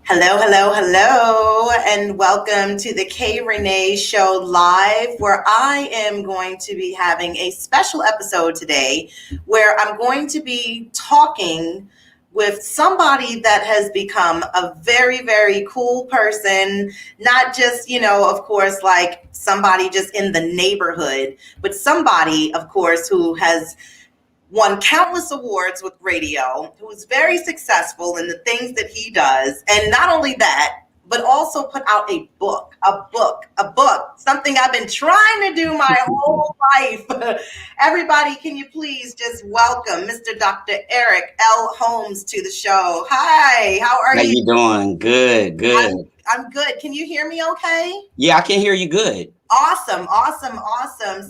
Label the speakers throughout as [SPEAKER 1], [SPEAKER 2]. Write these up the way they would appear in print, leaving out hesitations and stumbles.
[SPEAKER 1] Hello, hello, hello, and welcome to the Rene Show Live, where I am going to be having a special episode today where I'm going to be talking with somebody that has become a very, very cool person, not just, of course, like somebody just in the neighborhood, but somebody, of course, who has won countless awards with radio, who is very successful in the things that he does. And not only that, but also put out a book, something I've been trying to do my whole life. Everybody, can you please just welcome Mr. Dr. Eric L. Holmes to the show. Hi, how are you?
[SPEAKER 2] How you doing? Good.
[SPEAKER 1] I'm good. Can you hear me okay?
[SPEAKER 2] Yeah, I can hear you good.
[SPEAKER 1] Awesome.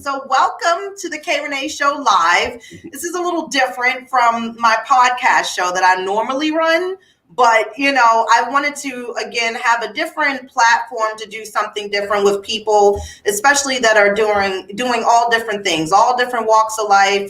[SPEAKER 1] So welcome to the Rene Show Live. This is a little different from my podcast show that I normally run, but I wanted to again have a different platform to do something different with people, especially that are doing all different things, all different walks of life,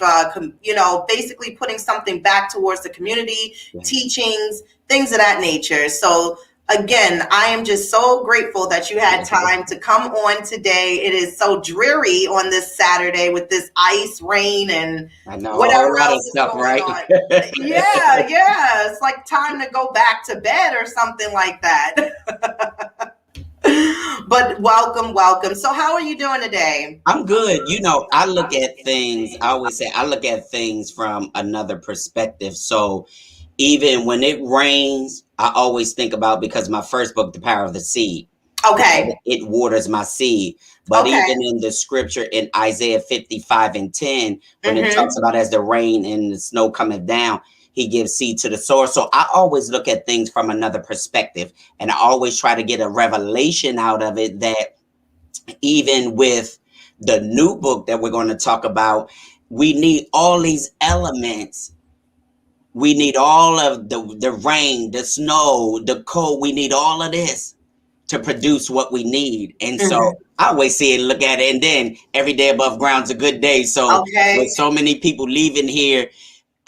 [SPEAKER 1] basically putting something back towards the community, teachings, things of that nature. So again, I am just so grateful that you had time to come on today. It is so dreary on this Saturday with this ice, rain, and whatever else is
[SPEAKER 2] stuff,
[SPEAKER 1] going
[SPEAKER 2] right?
[SPEAKER 1] on. Yeah. It's like time to go back to bed or something like that. But welcome. So how are you doing today?
[SPEAKER 2] I'm good. I look at things, I always say I look at things from another perspective. So even when it rains, I always think about, because my first book, The Power of the Seed.
[SPEAKER 1] Okay.
[SPEAKER 2] It waters my seed. But even in the scripture in Isaiah 55:10, when it talks about as the rain and the snow cometh down, he gives seed to the sower. So I always look at things from another perspective. And I always try to get a revelation out of it, that even with the new book that we're going to talk about, we need all these elements. We need all of the rain, the snow, the cold. We need all of this to produce what we need. And so I always see it, look at it, and then every day above ground's a good day. So with so many people leaving here,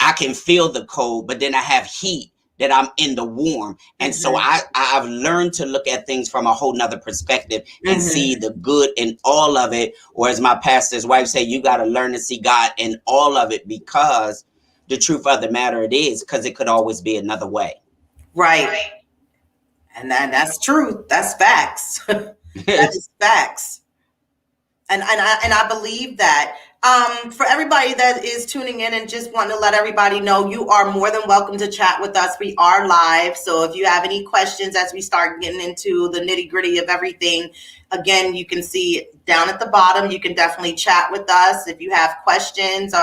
[SPEAKER 2] I can feel the cold, but then I have heat that I'm in the warm. And so I've learned to look at things from a whole nother perspective and see the good in all of it. Or as my pastor's wife say, you got to learn to see God in all of it, because the truth of the matter it is, because it could always be another way.
[SPEAKER 1] Right. And that's true. That's facts. That is facts. And I believe that. For everybody that is tuning in and just want to let everybody know, you are more than welcome to chat with us. We are live. So if you have any questions as we start getting into the nitty gritty of everything, again, you can see down at the bottom, you can definitely chat with us if you have questions,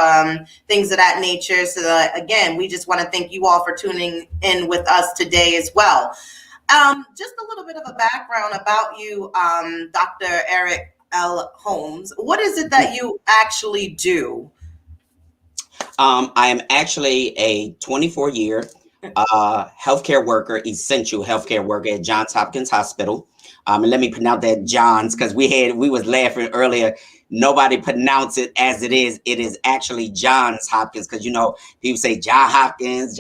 [SPEAKER 1] things of that nature. So again, we just want to thank you all for tuning in with us today as well. Just a little bit of a background about you, Dr. Eric L. Holmes. What is it that you actually do?
[SPEAKER 2] I am actually a 24-year healthcare worker, essential healthcare worker at Johns Hopkins Hospital. And let me pronounce that Johns, because we was laughing earlier. Nobody pronounce it as it is. It is actually Johns Hopkins, because people say John Hopkins,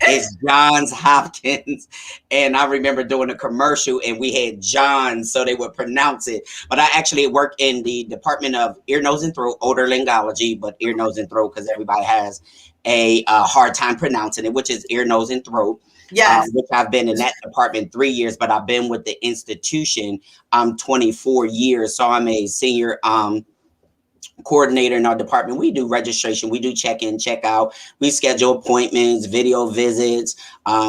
[SPEAKER 2] It's Johns Hopkins. And I remember doing a commercial and we had John, so they would pronounce it. But I actually work in the Department of Ear, Nose, and Throat, otolaryngology, but ear, nose, and throat, because everybody has a hard time pronouncing it, which is ear, nose, and throat.
[SPEAKER 1] Yes.
[SPEAKER 2] Which I've been in that department 3 years, but I've been with the institution 24 years. So I'm a senior coordinator in our department. We do registration, we do check-in, check-out, we schedule appointments, video visits,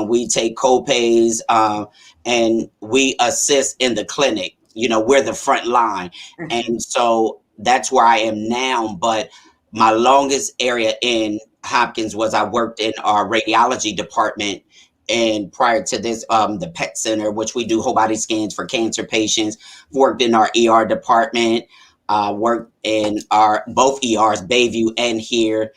[SPEAKER 2] we take co-pays, and we assist in the clinic. We're the front line. And so that's where I am now. But my longest area in Hopkins was I worked in our radiology department. And prior to this, the PET Center, which we do whole body scans for cancer patients, worked in our ER department, worked in our both ERs, Bayview and here,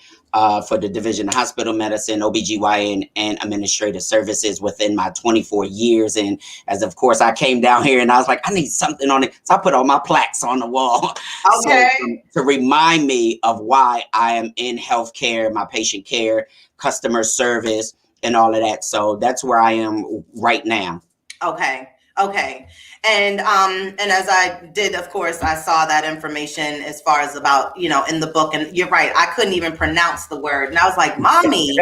[SPEAKER 2] for the Division of Hospital Medicine, OBGYN, and Administrative Services within my 24 years. And as of course, I came down here and I was like, I need something on it. So I put all my plaques on the wall.
[SPEAKER 1] Okay.
[SPEAKER 2] So, to remind me of why I am in healthcare, my patient care, customer service, and all of that. So that's where I am right now.
[SPEAKER 1] Okay. Okay. And as I did, of course, I saw that information as far as about, in the book. And you're right, I couldn't even pronounce the word. And I was like, Mommy,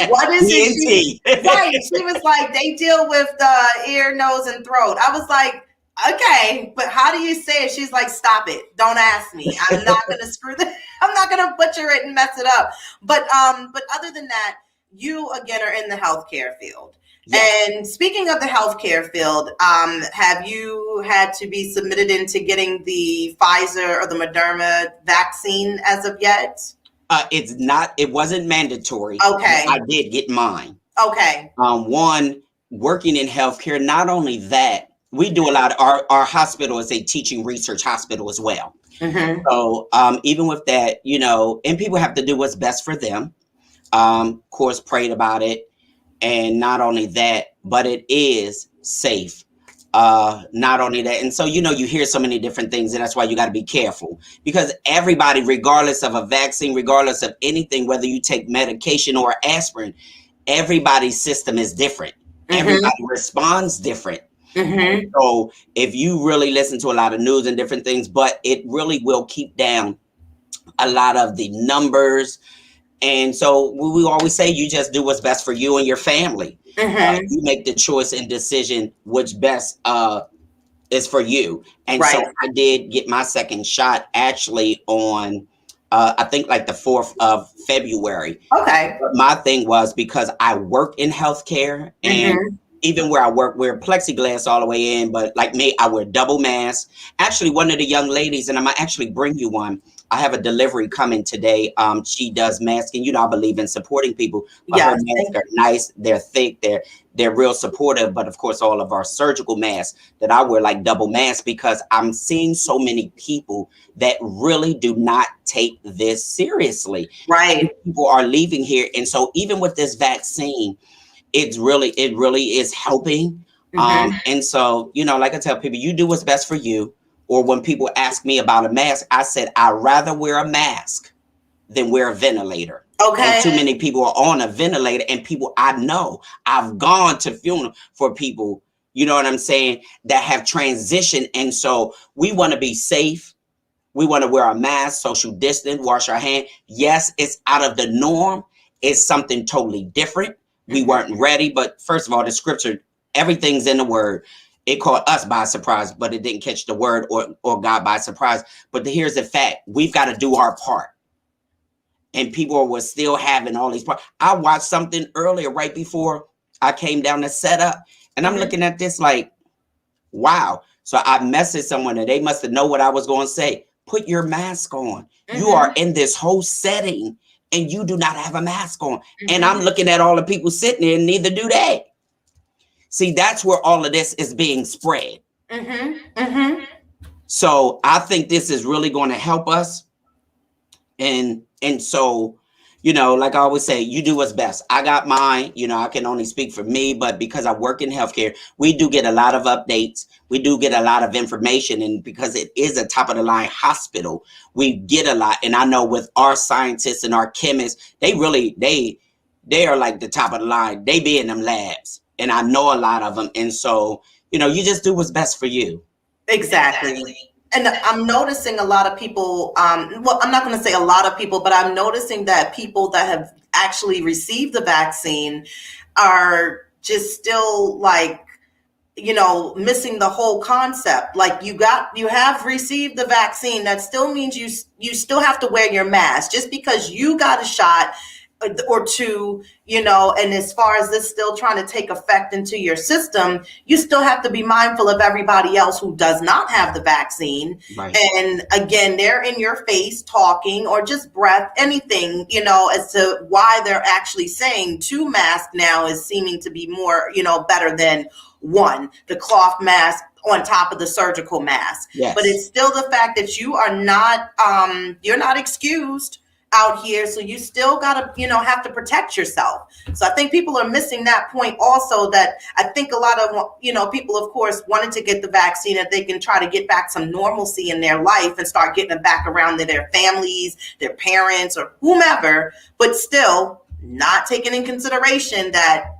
[SPEAKER 1] what is it? Right. She was like, they deal with the ear, nose, and throat. I was like, okay, but how do you say it? She's like, stop it. Don't ask me. I'm not gonna screw that. I'm not gonna butcher it and mess it up. But other than that, you again are in the healthcare field. Yes. And speaking of the healthcare field, have you had to be submitted into getting the Pfizer or the Moderna vaccine as of yet?
[SPEAKER 2] It's not. It wasn't mandatory.
[SPEAKER 1] Okay.
[SPEAKER 2] I did get mine.
[SPEAKER 1] Okay.
[SPEAKER 2] One, working in healthcare. Not only that, we do a lot. Our hospital is a teaching research hospital as well. Mm-hmm. So even with that, and people have to do what's best for them. Of course, prayed about it. And not only that, but it is safe. Not only that. And so, you hear so many different things, and that's why you got to be careful, because everybody, regardless of a vaccine, regardless of anything, whether you take medication or aspirin, everybody's system is different. Mm-hmm. Everybody responds different. Mm-hmm. So if you really listen to a lot of news and different things, but it really will keep down a lot of the numbers. And so we always say, you just do what's best for you and your family. Mm-hmm. You make the choice and decision which best is for you. And right. So I did get my second shot actually on, I think like the 4th of February.
[SPEAKER 1] Okay.
[SPEAKER 2] But my thing was, because I work in healthcare, and mm-hmm. even where I work, we're plexiglass all the way in. But like me, I wear double mask. Actually, one of the young ladies, and I might actually bring you one. I have a delivery coming today. She does masking. I believe in supporting people. But yes. Her masks are nice. They're thick. They're real supportive. But of course, all of our surgical masks that I wear like double masks, because I'm seeing so many people that really do not take this seriously.
[SPEAKER 1] Right.
[SPEAKER 2] And people are leaving here. And so even with this vaccine, it really is helping. Mm-hmm. And so, like I tell people, you do what's best for you. Or when people ask me about a mask, I said, I'd rather wear a mask than wear a ventilator. Okay. And too many people are on a ventilator, and people I know, I've gone to funeral for people, you know what I'm saying, that have transitioned. And so we want to be safe. We want to wear a mask, social distance, wash our hands. Yes, it's out of the norm. It's something totally different. We weren't ready. But first of all, the scripture, everything's in the word. It caught us by surprise, but it didn't catch the word or God by surprise. But here's the fact. We've got to do our part. And people were still having all these parts. I watched something earlier right before I came down to set up. And I'm looking at this like, wow. So I messaged someone, and they must have known what I was going to say. Put your mask on. Mm-hmm. You are in this whole setting, and you do not have a mask on. Mm-hmm. And I'm looking at all the people sitting there, and neither do they. See, that's where all of this is being spread. Mm-hmm. Mm-hmm. So I think this is really going to help us. And so, like I always say, you do what's best. I got mine. I can only speak for me, but because I work in healthcare, we do get a lot of updates. We do get a lot of information. And because it is a top of the line hospital, we get a lot. And I know with our scientists and our chemists, they are like the top of the line. They be in them labs. And I know a lot of them. And so, you just do what's best for you.
[SPEAKER 1] Exactly. And I'm noticing a lot of people, well, I'm not going to say a lot of people, but I'm noticing that people that have actually received the vaccine are just still like, missing the whole concept. Like you have received the vaccine. That still means you still have to wear your mask. Just because you got a shot or two, and as far as this still trying to take effect into your system, you still have to be mindful of everybody else who does not have the vaccine. Right. And again, they're in your face talking, or just breath, anything, as to why they're actually saying 2 masks now is seeming to be more, better than 1, the cloth mask on top of the surgical mask. Yes. But it's still the fact that you are not, you're not excused out here. So you still got to, have to protect yourself. So I think people are missing that point also, that I think a lot of, people, of course, wanted to get the vaccine that they can try to get back some normalcy in their life and start getting it back around to their families, their parents, or whomever. But still, not taking in consideration that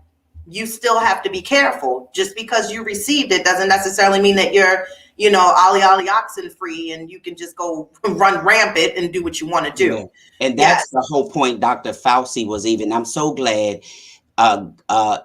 [SPEAKER 1] you still have to be careful. Just because you received it doesn't necessarily mean that you're, ollie oxen free and you can just go run rampant and do what you want to do.
[SPEAKER 2] Yeah. And that's the whole point. Dr. Fausti was I'm so glad,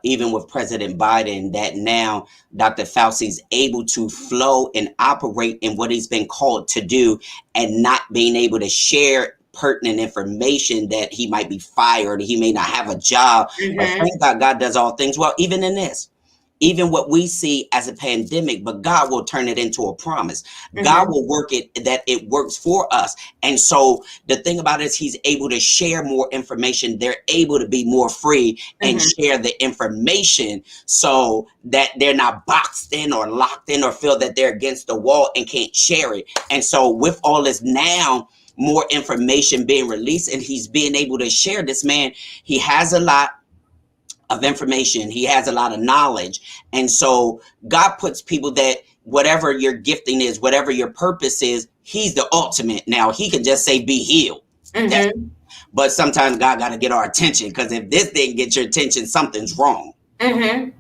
[SPEAKER 2] even with President Biden, that now Dr. Fauci is able to flow and operate in what he's been called to do, and not being able to share pertinent information that he might be fired, he may not have a job. But thank God, God does all things well, even in this. Even what we see as a pandemic, but God will turn it into a promise. God will work it that it works for us. And so the thing about it is he's able to share more information. They're able to be more free and share the information so that they're not boxed in or locked in or feel that they're against the wall and can't share it. And so with all this now, more information being released and he's being able to share, this man, he has a lot of information. He has a lot of knowledge. And so God puts people that whatever your gifting is, whatever your purpose is, he's the ultimate. Now he can just say, be healed. But sometimes God got to get our attention, because if this didn't get your attention, something's wrong. Exactly.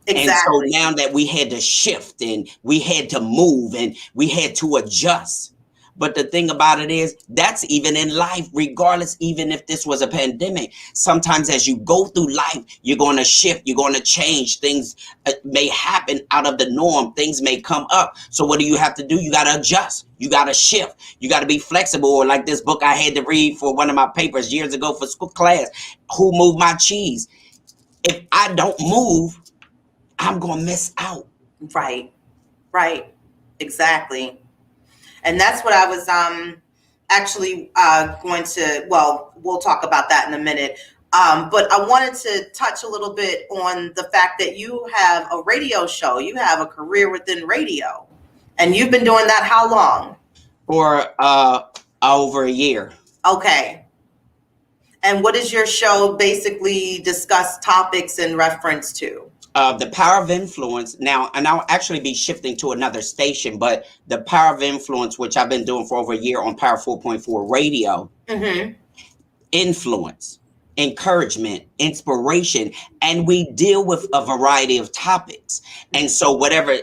[SPEAKER 2] And so now that we had to shift and we had to move and we had to adjust. But the thing about it is, that's even in life, regardless, even if this was a pandemic, sometimes as you go through life, you're going to shift, you're going to change. Things may happen out of the norm. Things may come up. So what do you have to do? You got to adjust. You got to shift. You got to be flexible. Or like this book I had to read for one of my papers years ago for school class, Who Moved My Cheese? If I don't move, I'm going to miss out.
[SPEAKER 1] Right. Exactly. And that's what I was actually going to, we'll talk about that in a minute. But I wanted to touch a little bit on the fact that you have a radio show. You have a career within radio. And you've been doing that how long?
[SPEAKER 2] For over a year.
[SPEAKER 1] Okay. And what does your show basically discuss topics in reference to?
[SPEAKER 2] The power of influence now, and I'll actually be shifting to another station, but the power of influence, which I've been doing for over a year on Power 4.4 radio, influence, encouragement, inspiration, and we deal with a variety of topics. And so whatever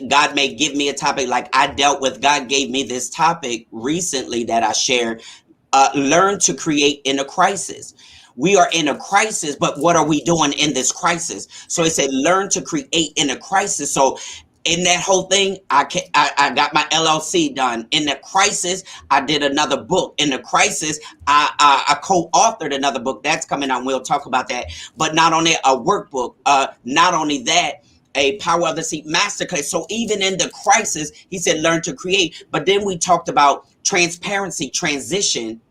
[SPEAKER 2] God may give me a topic, like God gave me this topic recently that I shared, learn to create in a crisis. We are in a crisis, but what are we doing in this crisis? So it said, learn to create in a crisis. So in that whole thing, I got my LLC done. In the crisis, I did another book. In the crisis, I co-authored another book that's coming out. We'll talk about that. But not only a workbook, not only that, a Power of the Seat masterclass. So even in the crisis, he said, learn to create. But then we talked about transparency, transition,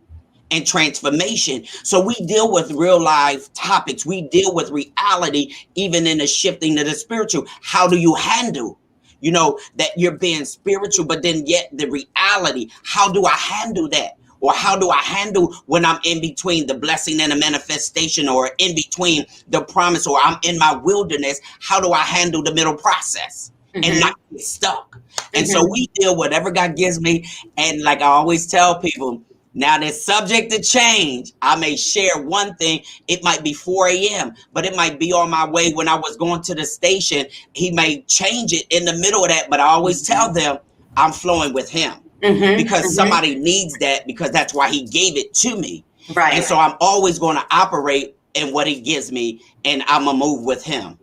[SPEAKER 2] and transformation. So we deal with real life topics. We deal with reality, even in the shifting to the spiritual. How do you handle, that you're being spiritual, but then yet the reality? How do I handle that? Or how do I handle when I'm in between the blessing and the manifestation, or in between the promise, or I'm in my wilderness? How do I handle the middle process and not get stuck? And so we deal whatever God gives me. And like I always tell people, now they're subject to change. I may share one thing. It might be 4 a.m., but it might be on my way when I was going to the station. He may change it in the middle of that, but I always tell them I'm flowing with him because somebody needs that, because that's why he gave it to me. Right. And so I'm always going to operate in what he gives me, and I'm going to move with him.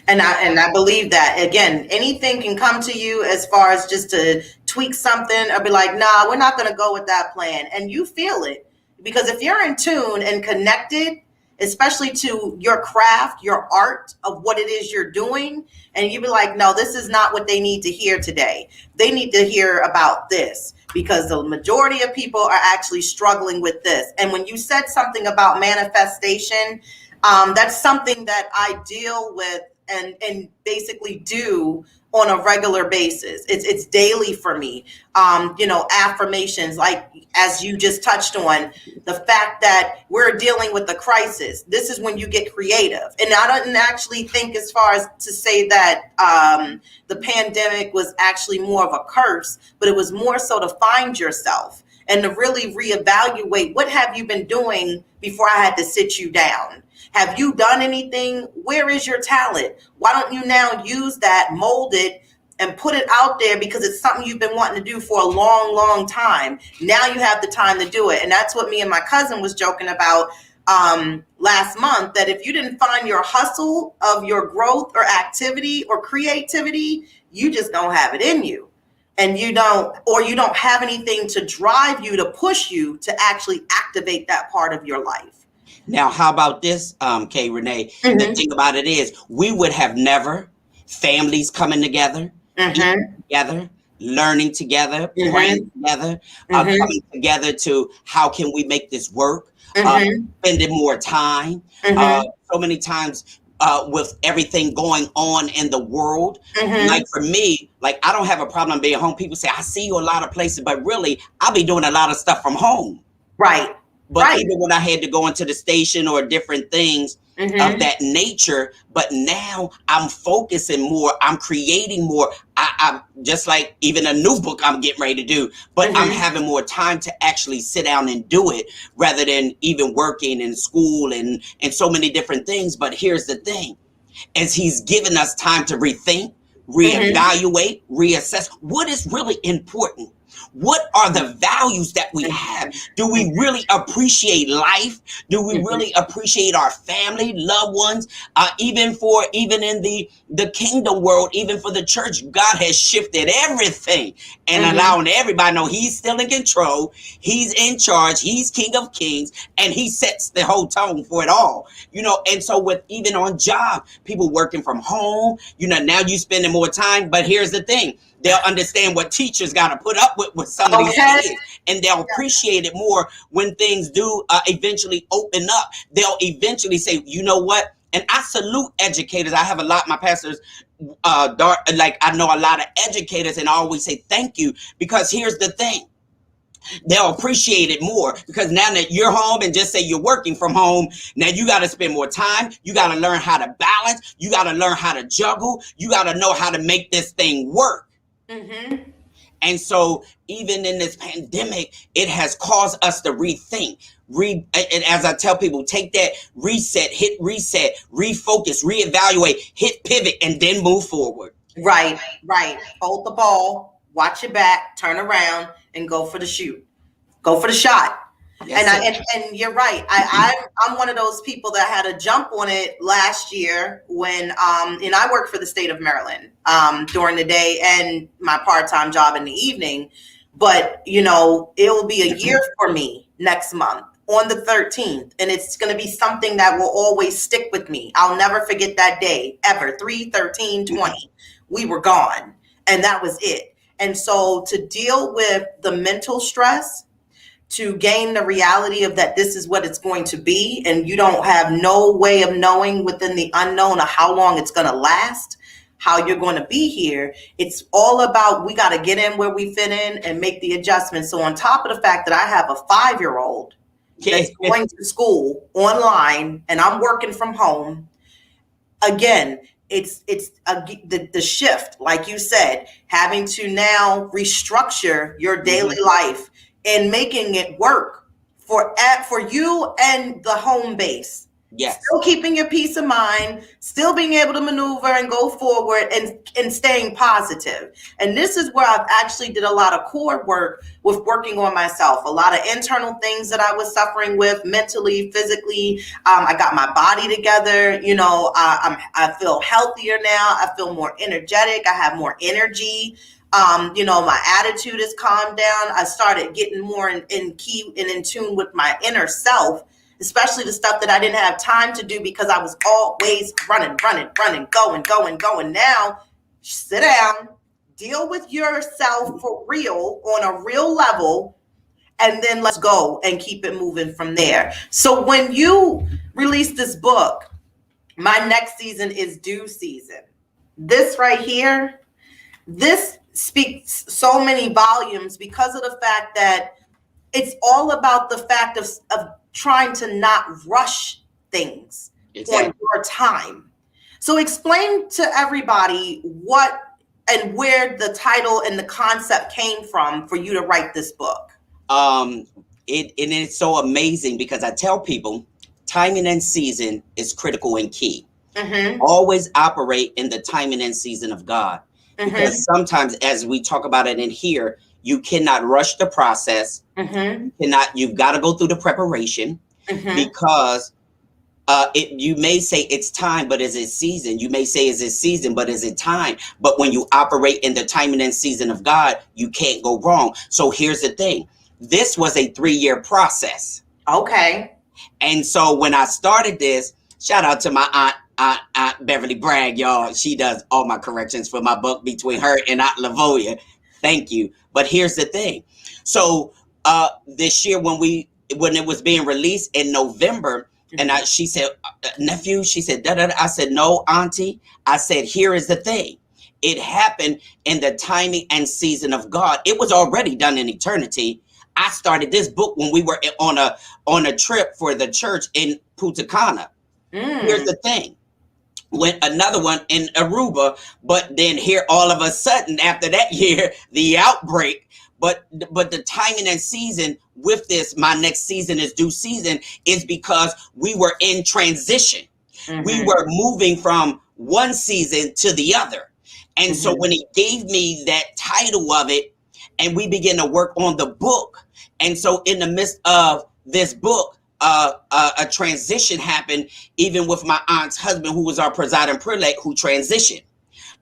[SPEAKER 1] And I believe that, again, anything can come to you as far as just to tweak something or be like, nah, we're not going to go with that plan. And you feel it, because if you're in tune and connected, especially to your craft, your art of what it is you're doing, and you be like, no, this is not what they need to hear today. They need to hear about this, because the majority of people are actually struggling with this. And when you said something about manifestation, that's something that I deal with and basically do on a regular basis. It's daily for me. Affirmations, like as you just touched on, the fact that we're dealing with the crisis. This is when you get creative. And I don't actually think, as far as to say that the pandemic was actually more of a curse, but it was more so to find yourself and to really reevaluate what have you been doing before I had to sit you down. Have you done anything? Where is your talent? Why don't you now use that, mold it, and put it out there, because it's something you've been wanting to do for a long, long time. Now you have the time to do it. And that's what me and my cousin was joking about last month, that if you didn't find your hustle of your growth or activity or creativity, you just don't have it in you. And you don't have anything to drive you, to push you to actually activate that part of your life.
[SPEAKER 2] Now, how about this, K. Renee? The thing about it is, we would have never, families coming together, eating together, learning together, praying together, coming together to how can we make this work, spending more time. So many times with everything going on in the world, like for me, like I don't have a problem being home. People say, I see you a lot of places, but really, I'll be doing a lot of stuff from home.
[SPEAKER 1] Right.
[SPEAKER 2] But even when I had to go into the station or different things of that nature, but now I'm focusing more, I'm creating more. I'm just like even a new book I'm getting ready to do, but I'm having more time to actually sit down and do it rather than even working in school and so many different things. But here's the thing, as he's given us time to rethink, reevaluate, reassess what is really important. What are the values that we have? Do we really appreciate life? Do we really appreciate our family, loved ones? Even in the kingdom world, even for the church, God has shifted everything and allowing everybody to know he's still in control. He's in charge. He's King of Kings, and he sets the whole tone for it all. And so with even on job, people working from home, now you spending more time. But here's the thing. They'll understand what teachers got to put up with some of these kids, and they'll appreciate it more when things do eventually open up. They'll eventually say, you know what? And I salute educators. I have a lot, my pastors, like I know a lot of educators, and I always say thank you, because here's the thing. They'll appreciate it more, because now that you're home and just say you're working from home, now you got to spend more time. You got to learn how to balance. You got to learn how to juggle. You got to know how to make this thing work. And so even in this pandemic, it has caused us to rethink. And as I tell people, take that hit reset, refocus, reevaluate, hit pivot, and then move forward.
[SPEAKER 1] Right. Hold the ball, watch your back, turn around, and go for the shoot. Go for the shot. Yes, and you're right. I'm one of those people that had to jump on it last year when and I work for the state of Maryland during the day and my part-time job in the evening. But it will be a year for me next month on the 13th, and it's going to be something that will always stick with me. I'll never forget that day ever. 3/13/20, we were gone, and that was it. And so to deal with the mental stress, to gain the reality of that this is what it's going to be, and you don't have no way of knowing within the unknown of how long it's going to last, how you're going to be here. It's all about, we got to get in where we fit in and make the adjustments. So on top of the fact that I have a 5-year-old that's going to school online and I'm working from home, again, it's the shift, like you said, having to now restructure your daily life and making it work for you and the home base.
[SPEAKER 2] Yes.
[SPEAKER 1] Still keeping your peace of mind, still being able to maneuver and go forward and staying positive. And this is where I've actually did a lot of core work with working on myself, a lot of internal things that I was suffering with mentally, physically. I got my body together. I feel healthier now. I feel more energetic. I have more energy. My attitude has calmed down. I started getting more in key and in tune with my inner self, especially the stuff that I didn't have time to do because I was always running, going. Now, sit down, deal with yourself for real on a real level, and then let's go and keep it moving from there. So when you release this book, my next season is due season. This right here, this speaks so many volumes because of the fact that it's all about the fact of trying to not rush things on your time. So explain to everybody what and where the title and the concept came from for you to write this book.
[SPEAKER 2] um, and it's so amazing because I tell people timing and season is critical and key.
[SPEAKER 1] Mm-hmm.
[SPEAKER 2] Always operate in the timing and season of God.
[SPEAKER 1] Mm-hmm.
[SPEAKER 2] Because sometimes, as we talk about it in here, you cannot rush the process.
[SPEAKER 1] Mm-hmm.
[SPEAKER 2] You've got to go through the preparation,
[SPEAKER 1] Mm-hmm.
[SPEAKER 2] because you may say it's time, but is it season? You may say is it season, but is it time? But when you operate in the timing and season of God, you can't go wrong. So here's the thing. This was a 3-year process.
[SPEAKER 1] Okay.
[SPEAKER 2] And so when I started this, shout out to my aunt Beverly Bragg, y'all. She does all my corrections for my book between her and Aunt Lavoia. Thank you. But here's the thing. So this year when it was being released in November, and she said, nephew, she said, da, da, da. I said, no, auntie. I said, here is the thing. It happened in the timing and season of God. It was already done in eternity. I started this book when we were on a trip for the church in Punta Cana. Here's the thing. Went another one in Aruba, but then here all of a sudden after that year, the outbreak. But the timing and season with this, my next season is due season, is because we were in transition. Mm-hmm. We were moving from one season to the other. And so when he gave me that title of it, and we began to work on the book, and so in the midst of this book, a transition happened, even with my aunt's husband, who was our presiding prelate, who transitioned.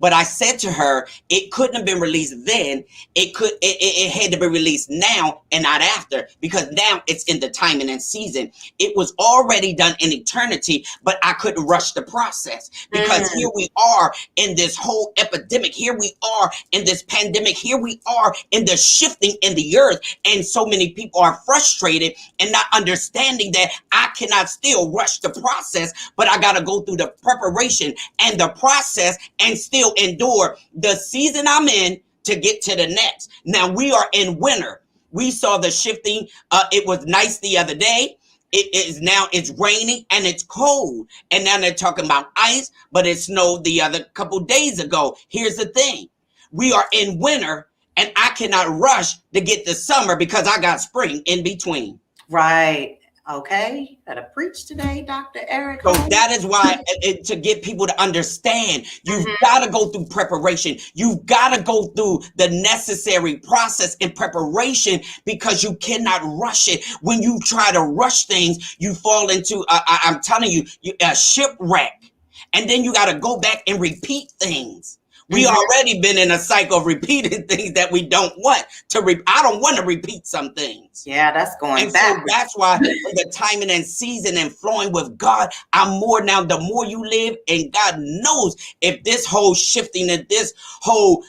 [SPEAKER 2] But I said to her, it couldn't have been released then. It had to be released now and not after, because now it's in the timing and season. It was already done in eternity, but I couldn't rush the process, because here we are in this whole epidemic. Here we are in this pandemic. Here we are in the shifting in the earth. And so many people are frustrated and not understanding that I cannot still rush the process, but I got to go through the preparation and the process and still endure the season I'm in to get to the next. Now we are in winter. We saw the shifting. It was nice the other day. It's raining and it's cold. And now they're talking about ice, but it snowed the other couple days ago. Here's the thing. We are in winter, and I cannot rush to get the summer because I got spring in between.
[SPEAKER 1] Right. Okay, gotta preach today, Dr. Eric.
[SPEAKER 2] So that is why, to get people to understand, you've got to go through preparation. You've got to go through the necessary process in preparation, because you cannot rush it. When you try to rush things, you fall into, I'm telling you, a shipwreck. And then you got to go back and repeat things. We already been in a cycle of repeating things that we don't want to. I don't want to repeat some things.
[SPEAKER 1] Yeah, that's going
[SPEAKER 2] and
[SPEAKER 1] back.
[SPEAKER 2] So that's why the timing and season and flowing with God, I'm more now. The more you live, and God knows, if this whole shifting and this whole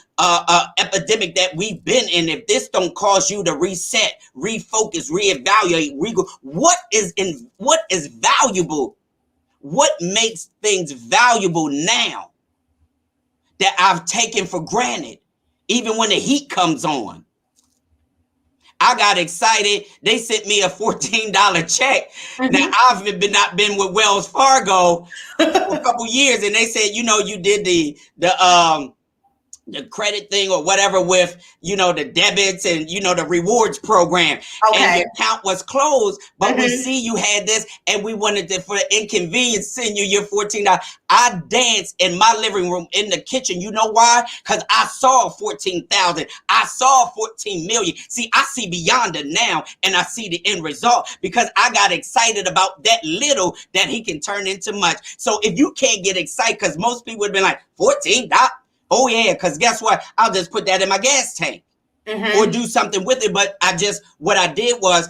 [SPEAKER 2] epidemic that we've been in, if this don't cause you to reset, refocus, reevaluate, what is valuable? What makes things valuable now that I've taken for granted, even when the heat comes on? I got excited. They sent me a $14 check. Now I've not been with Wells Fargo for a couple years, and they said, you did the credit thing or whatever with, the debits and, the rewards program. Okay. And your account was closed, but we see you had this, and we wanted to, for the inconvenience, send you your $14. I danced in my living room in the kitchen. You know why? Because I saw 14,000. I saw 14 million. See, I see beyond it now, and I see the end result, because I got excited about that little that he can turn into much. So if you can't get excited, because most people would be like, $14? Oh yeah, because guess what? I'll just put that in my gas tank or do something with it. But what I did was,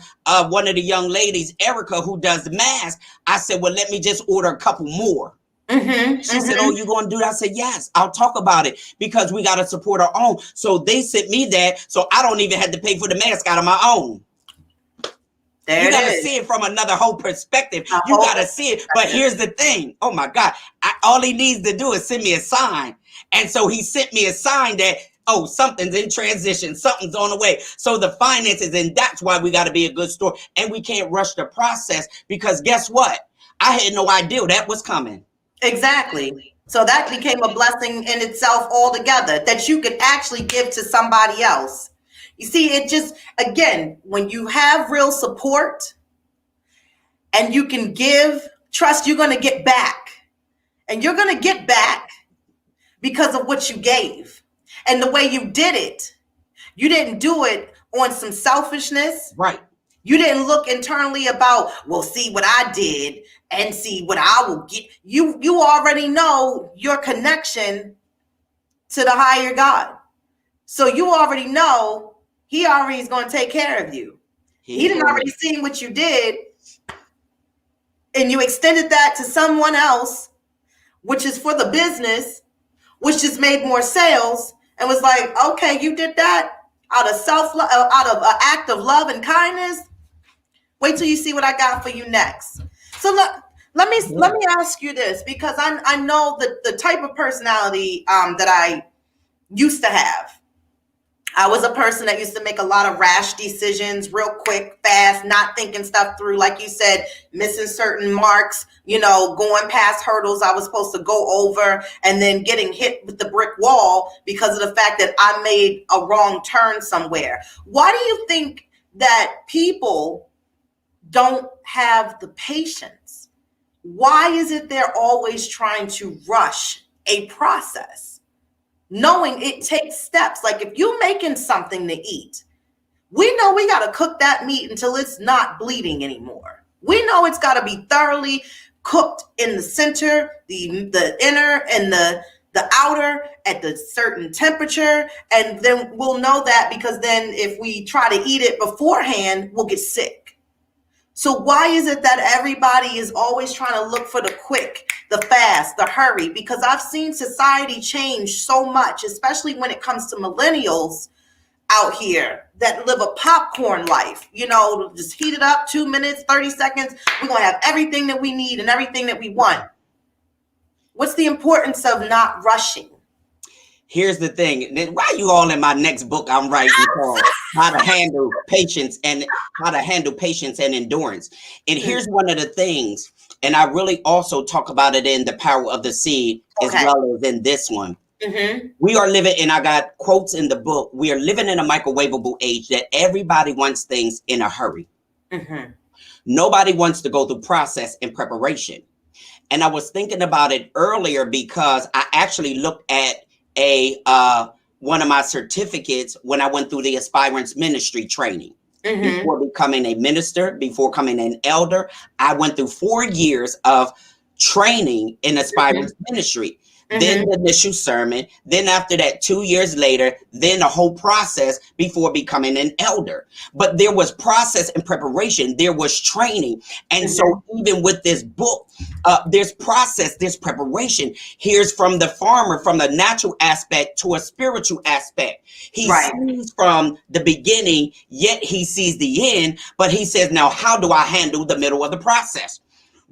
[SPEAKER 2] one of the young ladies, Erica, who does the mask, I said, well, let me just order a couple more. She said, oh, you going to do that? I said, yes, I'll talk about it, because we got to support our own. So they sent me that, so I don't even have to pay for the mask out of my own. You got to see it from another whole perspective. You got to see it. But here's the thing. Oh, my God. All he needs to do is send me a sign. And so he sent me a sign that, oh, something's in transition. Something's on the way. So the finances, and that's why we got to be a good store. And we can't rush the process, because guess what? I had no idea that was coming.
[SPEAKER 1] Exactly. So that became a blessing in itself altogether, that you could actually give to somebody else. You see, it just, again, when you have real support and you can give, trust, you're going to get back. And you're going to get back because of what you gave and the way you did it. You didn't do it on some selfishness.
[SPEAKER 2] Right.
[SPEAKER 1] You didn't look internally about, well, see what I did and see what I will get. You already know your connection to the higher God. So you already know he already is going to take care of you. He didn't already seen what you did, and you extended that to someone else, which is for the business, which just made more sales, and was like, okay, you did that out of self-love, out of an act of love and kindness. Wait till you see what I got for you next. So let me ask you this, because I know that the type of personality that I used to have. I was a person that used to make a lot of rash decisions real quick, fast, not thinking stuff through. Like you said, missing certain marks, going past hurdles I was supposed to go over, and then getting hit with the brick wall because of the fact that I made a wrong turn somewhere. Why do you think that people don't have the patience? Why is it they're always trying to rush a process? Knowing it takes steps. Like if you're making something to eat, we know we got to cook that meat until it's not bleeding anymore. We know it's got to be thoroughly cooked in the center, the inner and the outer at the certain temperature. And then we'll know that, because then if we try to eat it beforehand, we'll get sick. So why is it that everybody is always trying to look for the quick, the fast, the hurry? Because I've seen society change so much, especially when it comes to millennials out here that live a popcorn life. Just heat it up, 2 minutes, 30 seconds. We're going to have everything that we need and everything that we want. What's the importance of not rushing?
[SPEAKER 2] Here's the thing. Why are you all in my next book I'm writing called How to Handle Patience and Endurance? And here's one of the things, and I really also talk about it in The Power of the Seed, as well as in this one. Mm-hmm. We are living, and I got quotes in the book, we are living in a microwavable age that everybody wants things in a hurry. Mm-hmm. Nobody wants to go through process and preparation. And I was thinking about it earlier because I actually looked at one of my certificates when I went through the aspirants ministry training. Mm-hmm. Before becoming a minister, before becoming an elder, I went through 4 years of training in aspirants ministry. Then the initial sermon, then after that, 2 years later, then the whole process before becoming an elder. But there was process and preparation, there was training. And so even with this book, there's process, there's preparation. Here's from the farmer, from the natural aspect to a spiritual aspect. He sees from the beginning, yet he sees the end. But he says, now, how do I handle the middle of the process?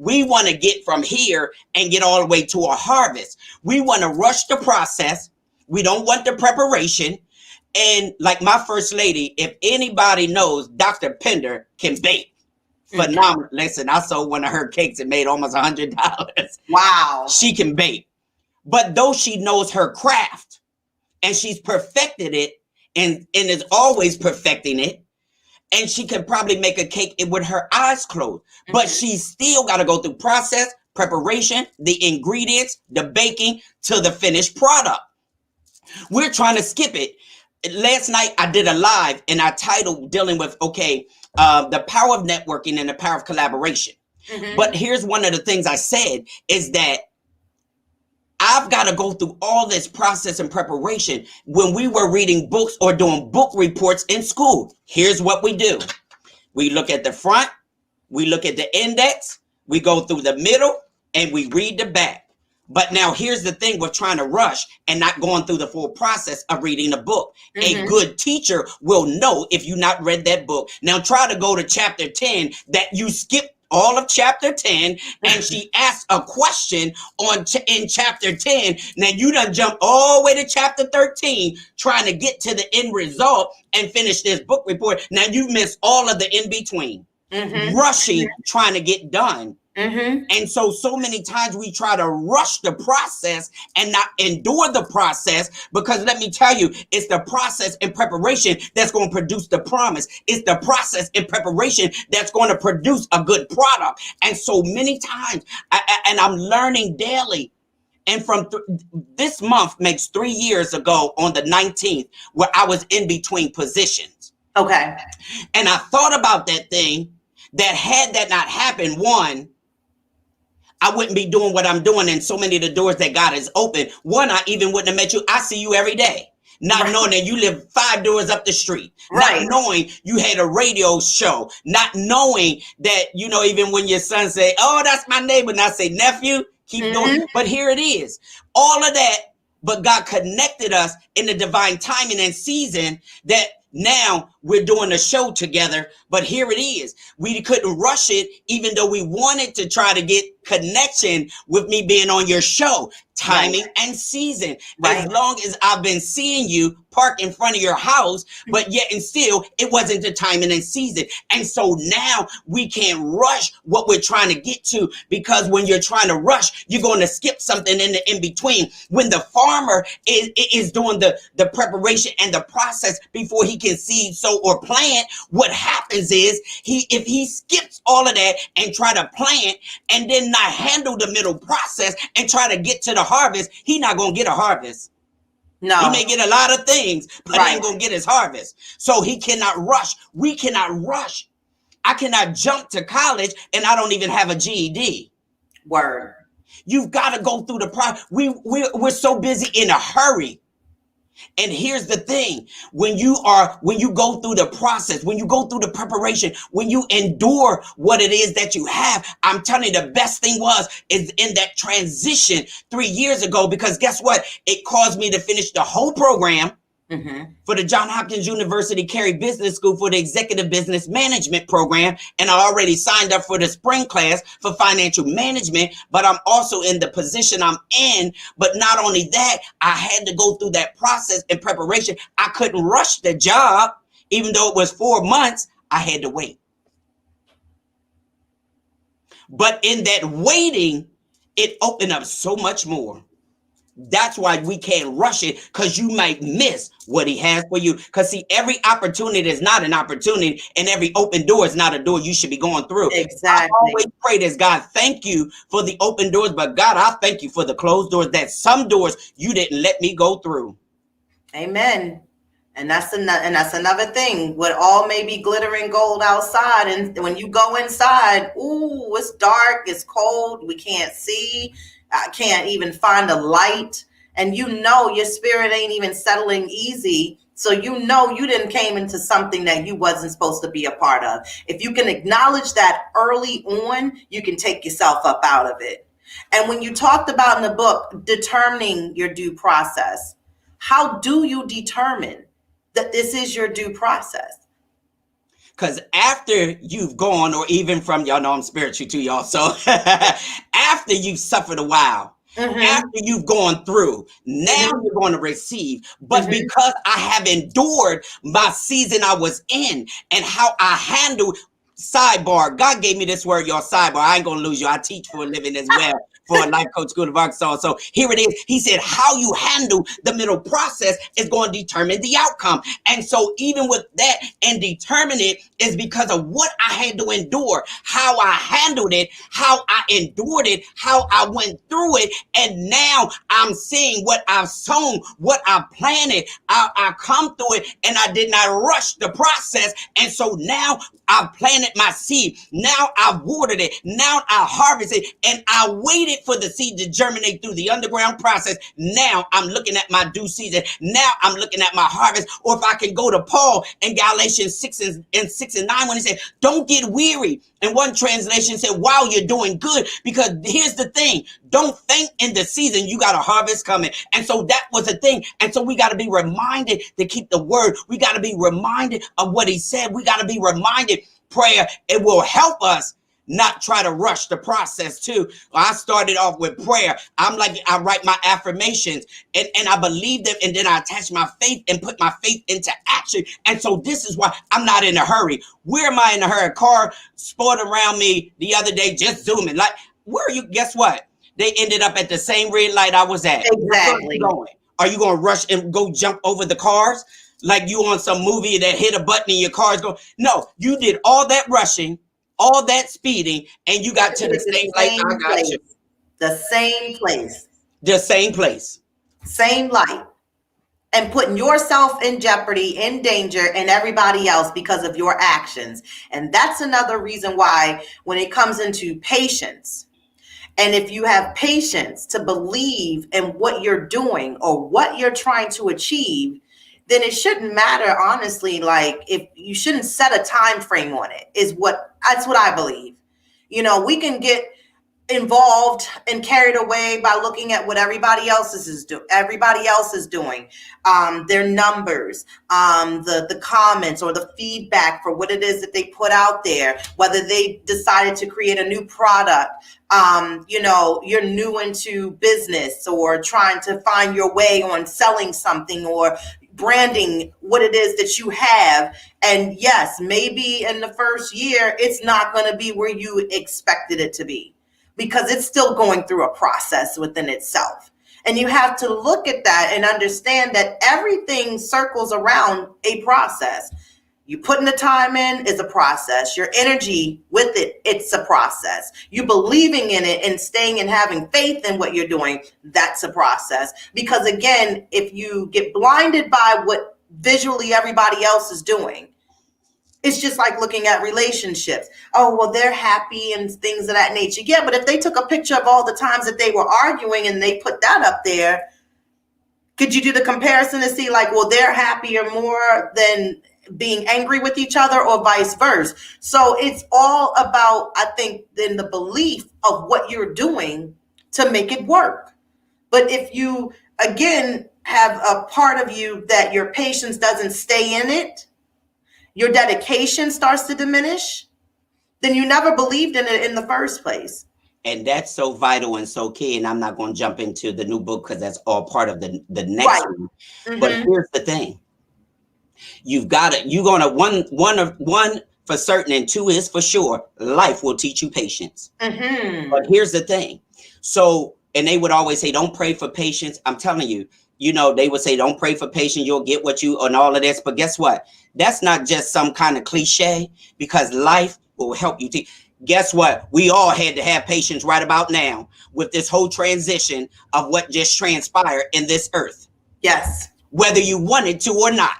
[SPEAKER 2] We want to get from here and get all the way to a harvest. We want to rush the process. We don't want the preparation. And like my first lady, if anybody knows, Dr. Pender can bake. Phenomenal. Listen, I sold one of her cakes and made almost $100.
[SPEAKER 1] Wow.
[SPEAKER 2] She can bake. But though she knows her craft and she's perfected it and is always perfecting it, and she can probably make a cake with her eyes closed, but she still got to go through process, preparation, the ingredients, the baking to the finished product. We're trying to skip it. Last night I did a live and I titled dealing with, the power of networking and the power of collaboration. But here's one of the things I said is that I've got to go through all this process and preparation. When we were reading books or doing book reports in school, here's what we do. We look at the front, we look at the index, we go through the middle, and we read the back. But now here's the thing with trying to rush and not going through the full process of reading a book. A good teacher will know if you not read that book. Now try to go to chapter 10 that you skipped all of chapter 10, and she asked a question in chapter 10. Now you done jump all the way to chapter 13 trying to get to the end result and finish this book report. Now you've missed all of the in between. Rushing, trying to get done.
[SPEAKER 1] Mm-hmm.
[SPEAKER 2] And so many times we try to rush the process and not endure the process, because let me tell you, it's the process and preparation that's going to produce the promise. It's the process and preparation that's going to produce a good product. And so many times, and I'm learning daily. And from this month makes 3 years ago on the 19th, where I was in between positions.
[SPEAKER 1] Okay.
[SPEAKER 2] And I thought about that thing, that had that not happened, one, I wouldn't be doing what I'm doing, and so many of the doors that God has opened. One, I even wouldn't have met you. I see you every day. Not knowing that you live 5 doors up the street.
[SPEAKER 1] Right.
[SPEAKER 2] Not knowing you had a radio show. Not knowing that, even when your son say, oh, that's my neighbor. And I say, nephew, keep doing. But here it is. All of that, but God connected us in the divine timing and season that now we're doing a show together. But here it is. We couldn't rush it, even though we wanted to try to get connection with me being on your show. Timing and season. As long as I've been seeing you park in front of your house, but yet and still it wasn't the timing and season. And so now we can't rush what we're trying to get to, because when you're trying to rush, you're going to skip something in between. When the farmer is doing the preparation and the process before he can seed, sow, or plant, what happens is if he skips all of that and try to plant and then not handle the middle process and try to get to the harvest, he not gonna get a harvest. No, he may get a lot of things, but he ain't gonna get his harvest. So he cannot rush. We cannot rush. I cannot jump to college and I don't even have a GED.
[SPEAKER 1] Word.
[SPEAKER 2] You've got to go through the process. We're so busy in a hurry. And here's the thing, when you go through the process, when you go through the preparation, when you endure what it is that you have, I'm telling you, the best thing is in that transition 3 years ago, because guess what? It caused me to finish the whole program for the Johns Hopkins University Carey Business School for the Executive Business Management program. And I already signed up for the spring class for financial management, but I'm also in the position I'm in. But not only that, I had to go through that process and preparation. I couldn't rush the job, even though it was 4 months, I had to wait. But in that waiting, it opened up so much more. That's why we can't rush it, because you might miss what he has for you. Because see, every opportunity is not an opportunity, and every open door is not a door you should be going through.
[SPEAKER 1] Exactly.
[SPEAKER 2] I always pray this, God, thank you for the open doors, but God, I thank you for the closed doors, that some doors you didn't let me go through.
[SPEAKER 1] Amen. And that's another thing. What all may be glittering gold outside, and when you go inside, ooh, it's dark, it's cold, we can't see. I can't even find a light. And your spirit ain't even settling easy. So you didn't came into something that you wasn't supposed to be a part of. If you can acknowledge that early on, you can take yourself up out of it. And when you talked about in the book, determining your due process, how do you determine that this is your due process?
[SPEAKER 2] Because after you've gone, or even from, y'all know I'm spiritual too, y'all. So after you've suffered a while, after you've gone through, now you're going to receive. But because I have endured my season I was in and how I handled, sidebar, God gave me this word, y'all, sidebar. I ain't going to lose you. I teach for a living as well. For a Life Coach School of Arkansas. So here it is. He said, how you handle the middle process is going to determine the outcome. And so even with that, and determine it is because of what I had to endure, how I handled it, how I endured it, how I went through it. And now I'm seeing what I've sown, what I planted. I come through it, and I did not rush the process. And so now I've planted my seed. Now I've watered it. Now I harvested, and I waited for the seed to germinate through the underground process. Now I'm looking at my due season. Now I'm looking at my harvest. Or if I can go to Paul in Galatians 6 and 9, when he said, don't get weary. And one translation said, wow, you're doing good. Because here's the thing. Don't think in the season you got a harvest coming. And so that was the thing. And so we got to be reminded to keep the word. We got to be reminded of what he said. We got to be reminded. Prayer, it will help us not try to rush the process too. I started off with prayer. I'm like, I write my affirmations and I believe them, and then I attach my faith and put my faith into action. And so this is why I'm not in a hurry. Where am I in a hurry? A car sport around me the other day, just zooming. Like, where are you? Guess what? They ended up at the same red light I was at.
[SPEAKER 1] Exactly.
[SPEAKER 2] Are you going to rush and go jump over the cars? Like you on some movie that hit a button and your car's going? No, you did all that rushing, all that speeding, and you got to the same light I got you.
[SPEAKER 1] The same place.
[SPEAKER 2] The same place.
[SPEAKER 1] Same light. And putting yourself in jeopardy, in danger, and everybody else because of your actions. And that's another reason why when it comes into patience, and if you have patience to believe in what you're doing or what you're trying to achieve, then it shouldn't matter, honestly. Like, if you shouldn't set a time frame on it, that's what I believe. You know, we can get involved and carried away by looking at what everybody else is doing, their numbers, the comments or the feedback for what it is that they put out there, whether they decided to create a new product. You know, you're new into business or trying to find your way on selling something or branding what it is that you have. And yes, maybe in the first year, it's not going to be where you expected it to be, because it's still going through a process within itself. And you have to look at that and understand that everything circles around a process. You putting the time in is a process. Your energy with it, it's a process. You believing in it and staying and having faith in what you're doing, that's a process. Because again, if you get blinded by what visually everybody else is doing, it's just like looking at relationships. Oh, well, they're happy and things of that nature. Yeah, but if they took a picture of all the times that they were arguing and they put that up there, could you do the comparison to see like, well, they're happier more than being angry with each other or vice versa? So it's all about, I think, in the belief of what you're doing to make it work. But if you, again, have a part of you that your patience doesn't stay in it, your dedication starts to diminish, then you never believed in it in the first place.
[SPEAKER 2] And that's so vital and so key. And I'm not going to jump into the new book because that's all part of the next one. Mm-hmm. But here's the thing. You're going to one for certain and two is for sure. Life will teach you patience. Mm-hmm. But here's the thing. So, and they would always say, don't pray for patience. I'm telling you, you know, they would say, don't pray for patience. You'll get what you, and all of this. But guess what? That's not just some kind of cliche, because life will help you. Guess what? We all had to have patience right about now with this whole transition of what just transpired in this earth.
[SPEAKER 1] Yes.
[SPEAKER 2] Whether you wanted to or not.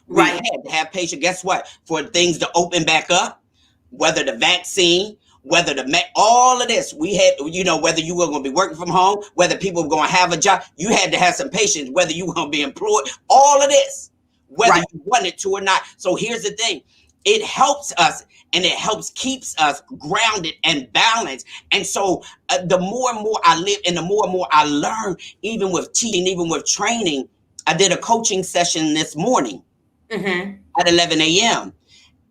[SPEAKER 1] Right.
[SPEAKER 2] We had to have patience. Guess what? For things to open back up, whether the vaccine, whether all of this, we had, you know, whether you were going to be working from home, whether people were going to have a job, you had to have some patience, whether you were going to be employed, all of this, whether you wanted to or not. So here's the thing. It helps us, and it helps keeps us grounded and balanced. And so the more and more I live and the more and more I learn, even with teaching, even with training, I did a coaching session this morning at 11 a.m.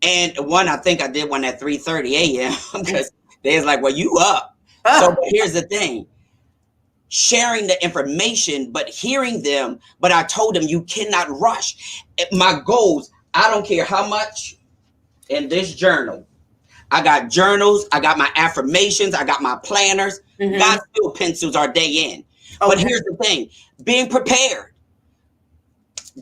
[SPEAKER 2] And I think I did one at 3:30 a.m. because they was like, well, you up. So here's the thing. Sharing the information, but hearing them. But I told them you cannot rush. My goals, I don't care how much in this journal. I got journals. I got my affirmations. I got my planners. God still pencils our day in. Okay. But here's the thing. Being prepared.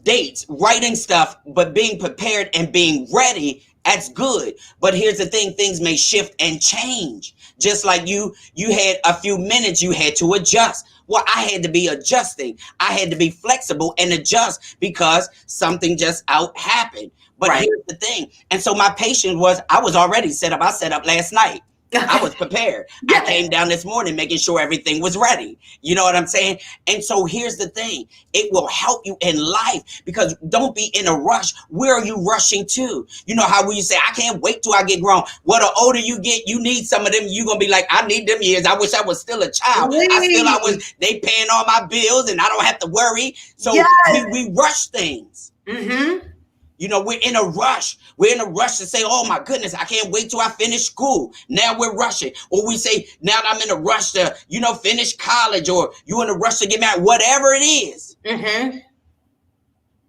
[SPEAKER 2] Dates, writing stuff, but being prepared and being ready, that's good. But here's the thing, things may shift and change. Just like you had a few minutes, you had to adjust. Well, I had to be adjusting. I had to be flexible and adjust because something just happened. But here's the thing. And so my patience was, I was already set up. I set up last night. I was prepared. I came down this morning making sure everything was ready. You know what I'm saying? And so here's the thing. It will help you in life, because don't be in a rush. Where are you rushing to? You know how when you say, I can't wait till I get grown. Well, the older you get, you need some of them. You're going to be like, I need them years. I wish I was still a child. They paying all my bills and I don't have to worry. So we rush things. You know, we're in a rush. We're in a rush to say, oh my goodness, I can't wait till I finish school. Now we're rushing. Or we say, now I'm in a rush to, you know, finish college, or you in a rush to get married, whatever it is.
[SPEAKER 1] Mm-hmm.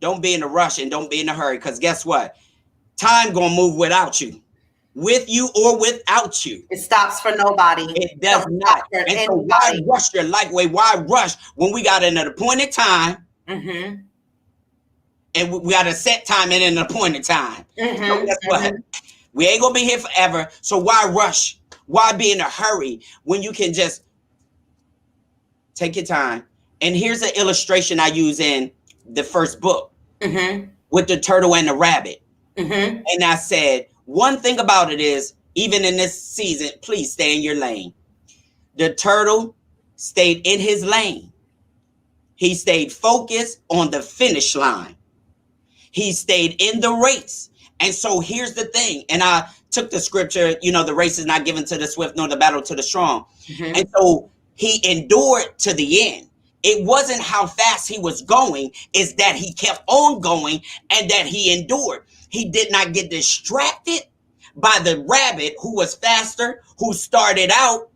[SPEAKER 2] Don't be in a rush and don't be in a hurry, because guess what? Time gonna move without you. With you or without you.
[SPEAKER 1] It stops for nobody.
[SPEAKER 2] It does not. And anybody. So why rush your life away? Why rush when we got an appointed time?
[SPEAKER 1] Mm-hmm.
[SPEAKER 2] And we got a set time and an appointed time.
[SPEAKER 1] Mm-hmm.
[SPEAKER 2] So guess what? We ain't gonna be here forever. So why rush? Why be in a hurry when you can just take your time? And here's an illustration I use in the first book with the turtle and the rabbit. And I said, one thing about it is, even in this season, please stay in your lane. The turtle stayed in his lane. He stayed focused on the finish line. He stayed in the race. And so here's the thing. And I took the scripture, you know, the race is not given to the swift nor the battle to the strong. And so he endured to the end. It wasn't how fast he was going, it's that he kept on going and that he endured. He did not get distracted by the rabbit who was faster, who started out.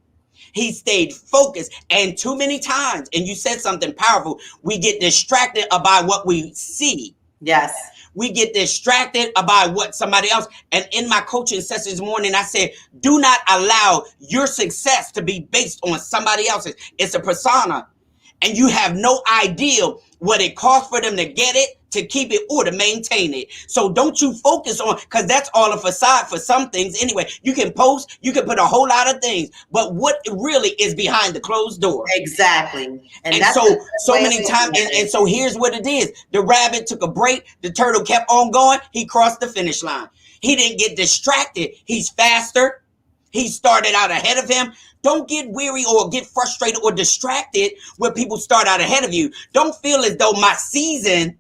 [SPEAKER 2] He stayed focused. And too many times, and you said something powerful, we get distracted about what we see.
[SPEAKER 1] Yes.
[SPEAKER 2] We get distracted about what somebody else. And in my coaching session this morning, I said, do not allow your success to be based on somebody else's. It's a persona. And you have no idea what it costs for them to get it, to keep it, or to maintain it. So don't you focus on, because that's all a facade for some things anyway. You can post, you can put a whole lot of things, but what really is behind the closed door?
[SPEAKER 1] Exactly.
[SPEAKER 2] And so many times, and so here's what it is. The rabbit took a break. The turtle kept on going. He crossed the finish line. He didn't get distracted. He's faster. He started out ahead of him. Don't get weary or get frustrated or distracted when people start out ahead of you. Don't feel as though my season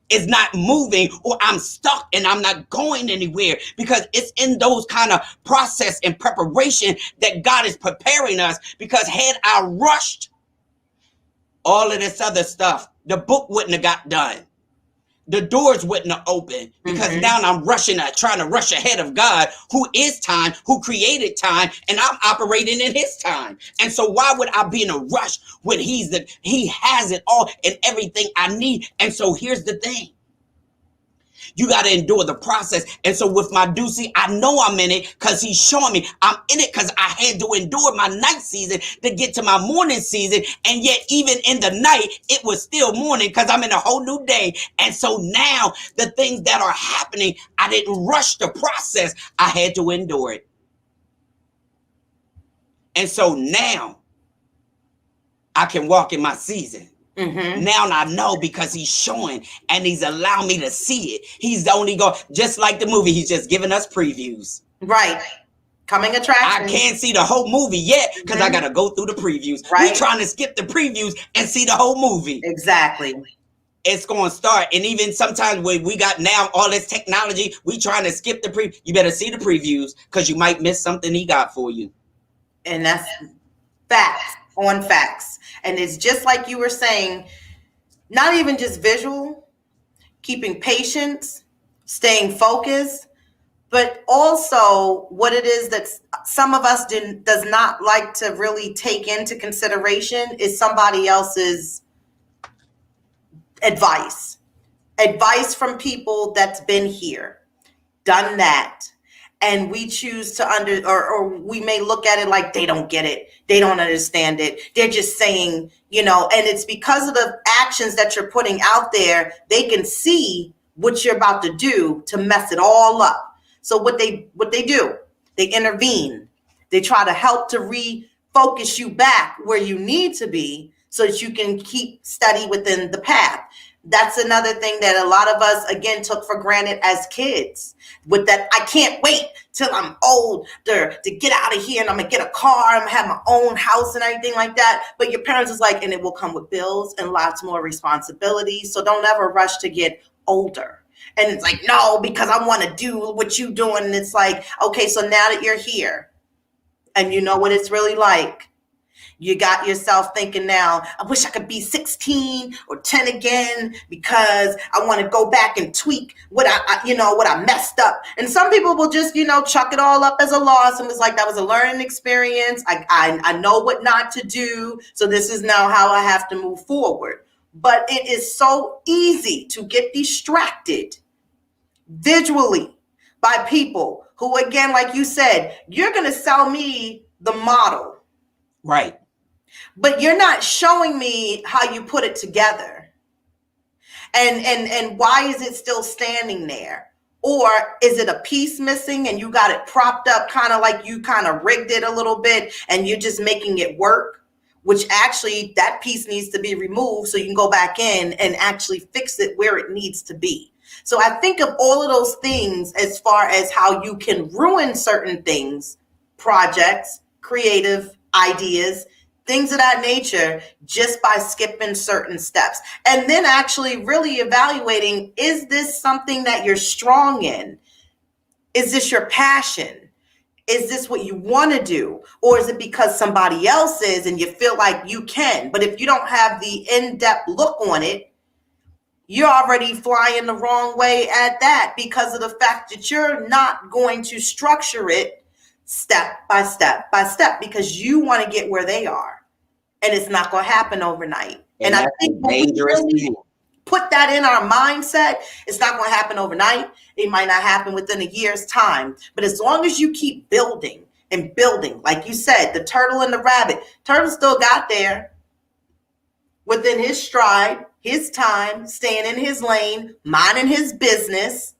[SPEAKER 2] is not moving or I'm stuck and I'm not going anywhere, because it's in those kind of process and preparation that God is preparing us. Because had I rushed all of this other stuff, the book wouldn't have got done. The doors wouldn't have opened, because now I'm rushing, trying to rush ahead of God, who is time, who created time, and I'm operating in his time. And so why would I be in a rush when he has it all and everything I need? And so here's the thing. You got to endure the process. And so with my Deucey, I know I'm in it because he's showing me I'm in it, because I had to endure my night season to get to my morning season. And yet even in the night, it was still morning because I'm in a whole new day. And so now the things that are happening, I didn't rush the process. I had to endure it. And so now I can walk in my season. Now I know, because he's showing and he's allowing me to see it. He's only going, just like the movie, he's just giving us previews.
[SPEAKER 1] Right. Coming attraction.
[SPEAKER 2] I can't see the whole movie yet because I got to go through the previews.
[SPEAKER 1] Right.
[SPEAKER 2] We're trying to skip the previews and see the whole movie.
[SPEAKER 1] Exactly.
[SPEAKER 2] It's going to start. And even sometimes when we got now all this technology, we trying to skip the preview. You better see the previews, because you might miss something he got for you.
[SPEAKER 1] And that's facts on facts. And it's just like you were saying, not even just visual, keeping patience, staying focused, but also what it is that some of us does not like to really take into consideration is somebody else's advice from people that's been here, done that. And we choose to or we may look at it like they don't get it. They don't understand it. They're just saying, and it's because of the actions that you're putting out there, they can see what you're about to do to mess it all up. So what they do, they intervene. They try to help to refocus you back where you need to be so that you can keep steady within the path. That's another thing that a lot of us, again, took for granted as kids. With that, I can't wait till I'm older to get out of here and I'm going to get a car, I'm going to have my own house and everything like that. But your parents is like, and it will come with bills and lots more responsibilities. So don't ever rush to get older. And it's like, no, because I want to do what you doing. And it's like, okay, so now that you're here and you know what it's really like, You got yourself thinking now, I wish I could be 16 or 10 again because I want to go back and tweak what what I messed up. And some people will just, chuck it all up as a loss and was like, that was a learning experience. I know what not to do. So this is now how I have to move forward. But it is so easy to get distracted visually by people who, again, like you said, you're going to sell me the model.
[SPEAKER 2] Right.
[SPEAKER 1] But you're not showing me how you put it together. And why is it still standing there? Or is it a piece missing and you got it propped up kind of like you kind of rigged it a little bit and you're just making it work, which actually that piece needs to be removed so you can go back in and actually fix it where it needs to be. So I think of all of those things as far as how you can ruin certain things, projects, creative ideas, things of that nature, just by skipping certain steps. And then actually really evaluating, is this something that you're strong in? Is this your passion? Is this what you want to do? Or is it because somebody else is and you feel like you can? But if you don't have the in-depth look on it, you're already flying the wrong way at that because of the fact that you're not going to structure it step by step by step because you want to get where they are. And it's not going to happen overnight. And I think when we really put that in our mindset, it's not going to happen overnight. It might not happen within a year's time. But as long as you keep building and building, like you said, the turtle and the rabbit, turtle still got there within his stride, his time, staying in his lane, minding his business,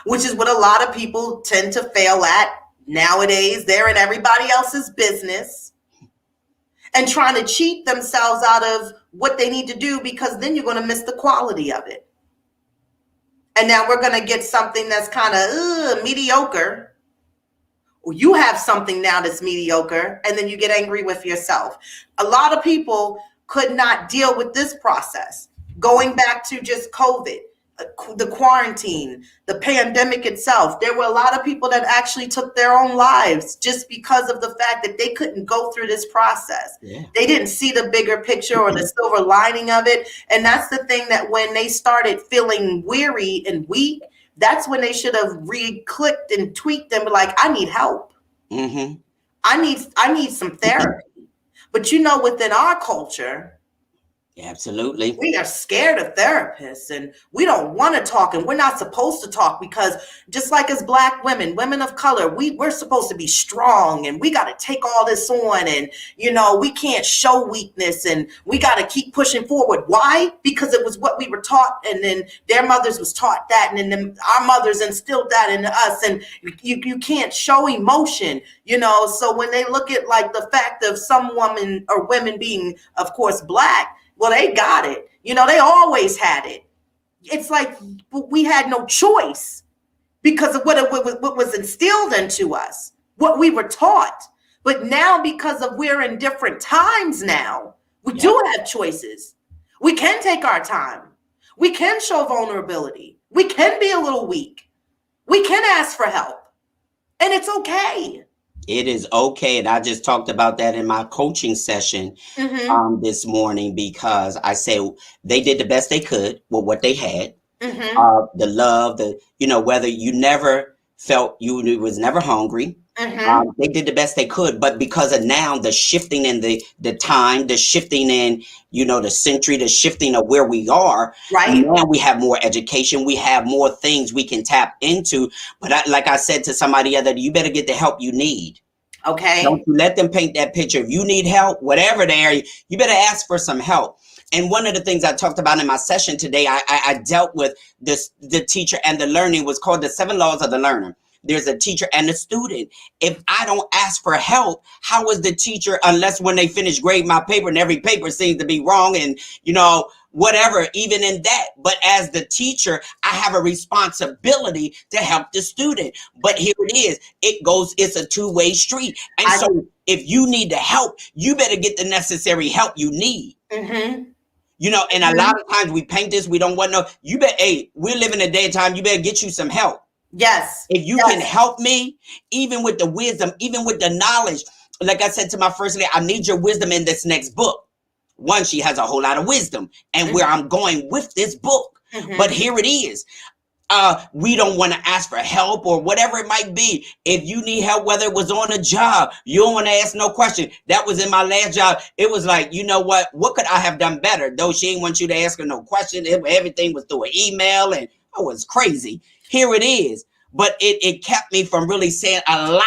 [SPEAKER 1] which is what a lot of people tend to fail at nowadays. They're in everybody else's business and trying to cheat themselves out of what they need to do, because then you're going to miss the quality of it. And now we're going to get something that's kind of mediocre. Or you have something now that's mediocre, and then you get angry with yourself. A lot of people could not deal with this process. Going back to just COVID, the quarantine, the pandemic itself, there were a lot of people that actually took their own lives just because of the fact that they couldn't go through this process. Yeah. They didn't see the bigger picture or the silver lining of it. And that's the thing, that when they started feeling weary and weak, that's when they should have re-clicked and tweaked and be like, I need help. Mm-hmm. I need some therapy. But within our culture,
[SPEAKER 2] absolutely,
[SPEAKER 1] we are scared of therapists and we don't want to talk, and we're not supposed to talk, because just like as Black women of color, we're supposed to be strong and we got to take all this on, and we can't show weakness and we got to keep pushing forward. Why? Because it was what we were taught, and then their mothers was taught that, and then our mothers instilled that into us, and you can't show emotion, so when they look at like the fact of some woman or women being, of course, Black, well, they got it. They always had it. It's like we had no choice because of what was instilled into us, what we were taught. But now, because of we're in different times now, we do have choices. We can take our time. We can show vulnerability. We can be a little weak. We can ask for help. And it's okay.
[SPEAKER 2] It is okay. And I just talked about that in my coaching session this morning, because I say they did the best they could with what they had. Mm-hmm. The love, whether you never felt you was never hungry. Mm-hmm. They did the best they could. But because of now the shifting in the time, the shifting in, the century, the shifting of where we are, right? Now we have more education. We have more things we can tap into. But like I said to somebody the other day, you better get the help you need.
[SPEAKER 1] Okay.
[SPEAKER 2] Don't you let them paint that picture. If you need help, whatever they are, you better ask for some help. And one of the things I talked about in my session today, I dealt with the teacher and the learning, was called the 7 laws of the learner. There's a teacher and a student. If I don't ask for help, how is the teacher, unless when they finish grading my paper and every paper seems to be wrong and, whatever, even in that. But as the teacher, I have a responsibility to help the student. But here it is. It's a two-way street. And so if you need the help, you better get the necessary help you need. Mm-hmm. And a lot of times we paint this, we don't want to know. We're living a day of time. You better get you some help.
[SPEAKER 1] Yes.
[SPEAKER 2] If you can help me, even with the wisdom, even with the knowledge, like I said to my first lady, I need your wisdom in this next book. One, she has a whole lot of wisdom and where I'm going with this book. But here it is. We don't want to ask for help or whatever it might be. If you need help, whether it was on a job, you don't want to ask no question. That was in my last job. It was like, you know what could I have done better? Though she didn't want you to ask her no question. Everything was through an email and it was crazy. Here it is. But it kept me from really saying a lot.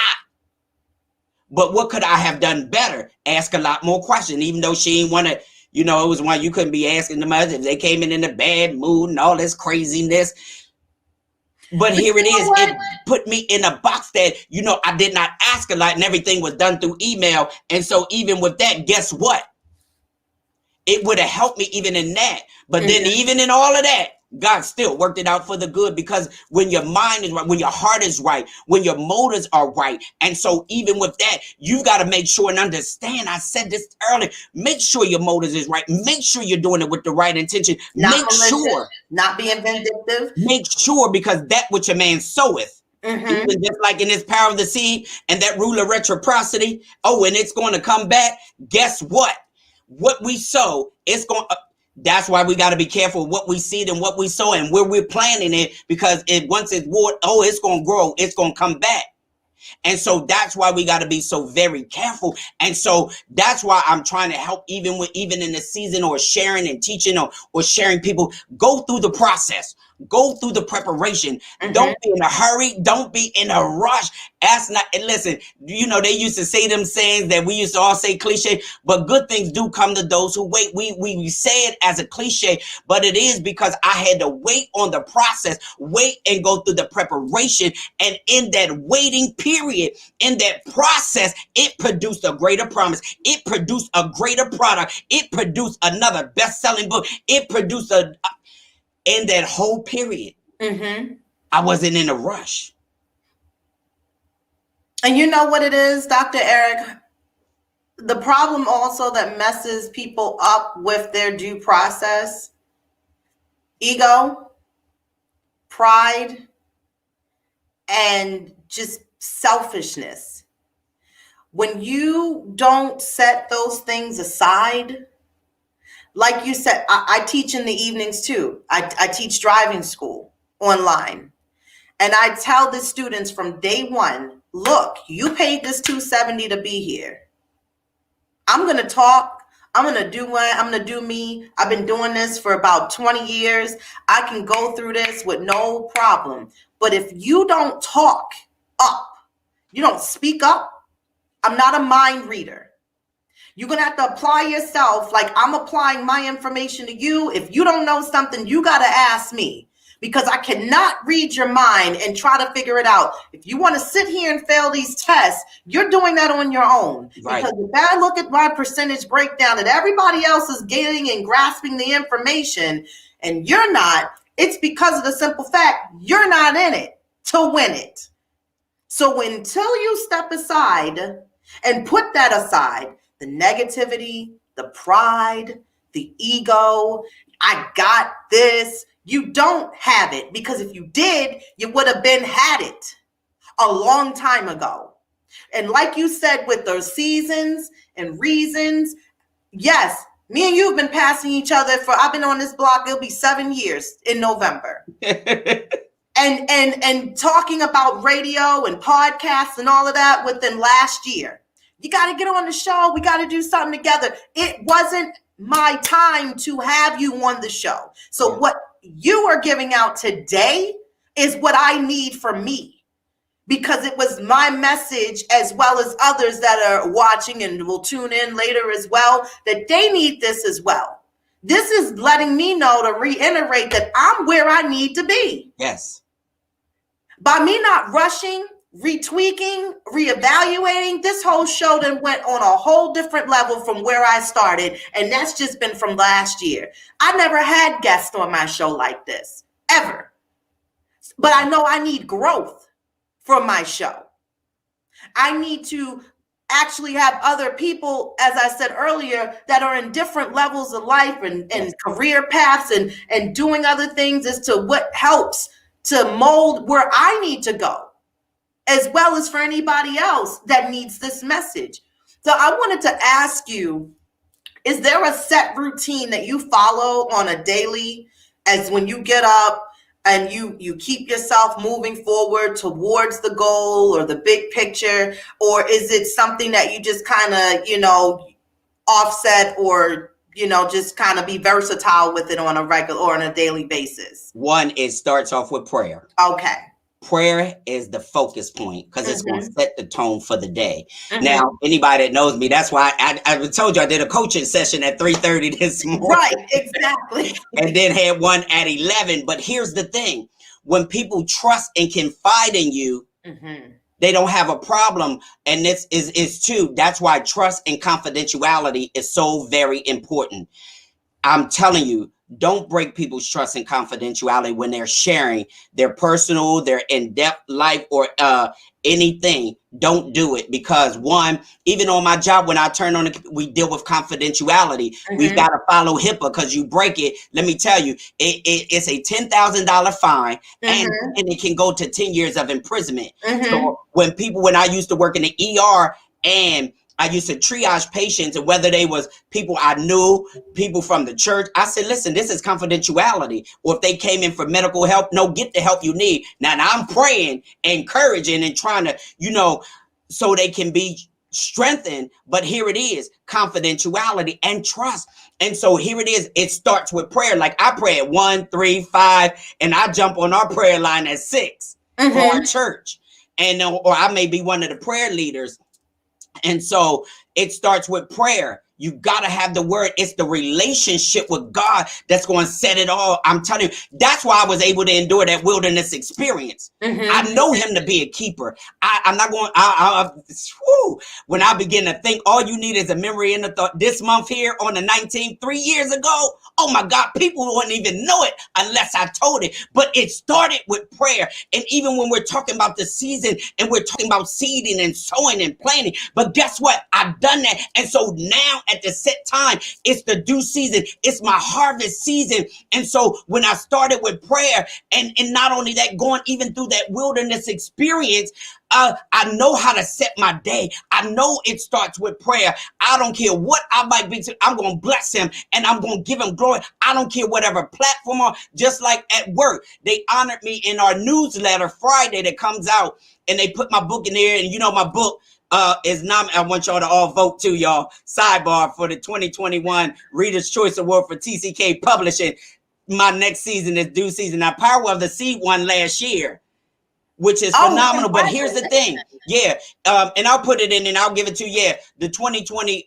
[SPEAKER 2] But what could I have done better? Ask a lot more questions, even though she didn't want to, it was one you couldn't be asking them if they came in a bad mood and all this craziness. But here it is. It put me in a box that, I did not ask a lot and everything was done through email. And so even with that, guess what? It would have helped me even in that. But then even in all of that, God still worked it out for the good, because when your mind is right, when your heart is right, when your motives are right. And so even with that, you got to make sure and understand. I said this earlier. Make sure your motives is right. Make sure you're doing it with the right intention. Make sure.
[SPEAKER 1] Not being vindictive.
[SPEAKER 2] Make sure, because that which a man soweth. Even just like in this power of the seed and that rule of reciprocity. Oh, and it's going to come back. Guess what? What we sow, it's going to... That's why we got to be careful what we seed and what we sow and where we're planting it, because once it's watered, it's going to grow. It's going to come back. And so that's why we got to be so very careful. And so that's why I'm trying to help even in the season, or sharing and teaching or sharing people, go through the process. Go through the preparation. Don't be in a hurry. Don't be in a rush. Ask not. And listen, they used to say them sayings that we used to all say cliche, but good things do come to those who wait. We say it as a cliche, but it is because I had to wait on the process, wait and go through the preparation. And in that waiting period, in that process, it produced a greater promise. It produced a greater product. It produced another best-selling book. It produced in that whole period, I wasn't in a rush.
[SPEAKER 1] And you know what it is, Dr. Eric? The problem also that messes people up with their due process: ego, pride, and just selfishness. When you don't set those things aside, like you said, I teach in the evenings too. I teach driving school online. And I tell the students from day one, look, you paid this $270 to be here. I'm going to talk. I'm going to do me. I've been doing this for about 20 years. I can go through this with no problem. But if you don't talk up, you don't speak up, I'm not a mind reader. You're going to have to apply yourself like I'm applying my information to you. If you don't know something, you got to ask me, because I cannot read your mind and try to figure it out. If you want to sit here and fail these tests, you're doing that on your own. Right. Because if I look at my percentage breakdown that everybody else is getting and grasping the information and you're not, it's because of the simple fact you're not in it to win it. So until you step aside and put that aside, the negativity, the pride, the ego, I got this. You don't have it, because if you did, you would have had it a long time ago. And like you said, with those seasons and reasons, yes, me and you have been passing each other I've been on this block, it'll be 7 years in November. and talking about radio and podcasts and all of that within last year. You got to get on the show. We got to do something together. It wasn't my time to have you on the show. So what you are giving out today is what I need for me, because it was my message, as well as others that are watching and will tune in later as well, that they need this as well. This is letting me know, to reiterate, that I'm where I need to be.
[SPEAKER 2] Yes.
[SPEAKER 1] By me not rushing, retweaking, reevaluating, this whole show then went on a whole different level from where I started. And that's just been from last year. I never had guests on my show like this, ever. But I know I need growth from my show. I need to actually have other people, as I said earlier, that are in different levels of life and career paths and doing other things as to what helps to mold where I need to go, as well as for anybody else that needs this message. So I wanted to ask you, is there a set routine that you follow on a daily, as when you get up and you keep yourself moving forward towards the goal or the big picture, or is it something that you just kind of, offset, or just kind of be versatile with it on a regular or on a daily basis?
[SPEAKER 2] One, it starts off with prayer.
[SPEAKER 1] Okay.
[SPEAKER 2] Prayer is the focus point because it's going to set the tone for the day. Now,
[SPEAKER 1] Mm-hmm.
[SPEAKER 2] anybody that knows me, that's why I told you I did a coaching session at 3:30 this morning.
[SPEAKER 1] Right, exactly.
[SPEAKER 2] And then had one at 11. But here's the thing. When people trust and confide in you,
[SPEAKER 1] Mm-hmm.
[SPEAKER 2] they don't have a problem. And this is true. That's why trust and confidentiality is so very important. I'm telling you, don't break people's trust and confidentiality when they're sharing their personal, their in-depth life, or anything. Don't do it, because one, even on my job, when I turn on we deal with confidentiality. Mm-hmm. We've got to follow HIPAA, because you break it. Let me tell you, it's a $10,000 fine, mm-hmm. and it can go to 10 years of imprisonment. Mm-hmm. So when I used to work in the ER, and I used to triage patients, and whether they was people I knew, people from the church, I said, listen, this is confidentiality. Or if they came in for medical help, no, get the help you need. Now I'm praying, encouraging, and trying to, so they can be strengthened. But here it is, confidentiality and trust. And so here it is. It starts with prayer. Like I pray at 1, 3, 5, and I jump on our prayer line at 6 mm-hmm. for our church. And or I may be one of the prayer leaders. And so it starts with prayer. You got to have the word. It's the relationship with God that's going to set it all. I'm telling you, that's why I was able to endure that wilderness experience. Mm-hmm. I know him to be a keeper. I'm not going, when I begin to think, all you need is a memory and a thought. This month here on the 19th, 3 years ago, oh my God, people wouldn't even know it unless I told it. But it started with prayer. And even when we're talking about the season and we're talking about seeding and sowing and planting, but guess what? I've done that. And so now at the set time, it's the due season. It's my harvest season. And so when I started with prayer, and not only that, going even through that wilderness experience, I know how to set my day. I know it starts with prayer. I don't care what I might be. I'm going to bless him and I'm going to give him glory. I don't care whatever platform on. Just like at work, they honored me in our newsletter Friday that comes out, and they put my book in there. And my book is not. I want y'all to all vote too, y'all. Sidebar for the 2021 Reader's Choice Award for TCK Publishing. My next season is due season. Now, Power of the Seed won last year, which is phenomenal. But here's the thing. Yeah. And I'll put it in and I'll give it to you. Yeah. The 2020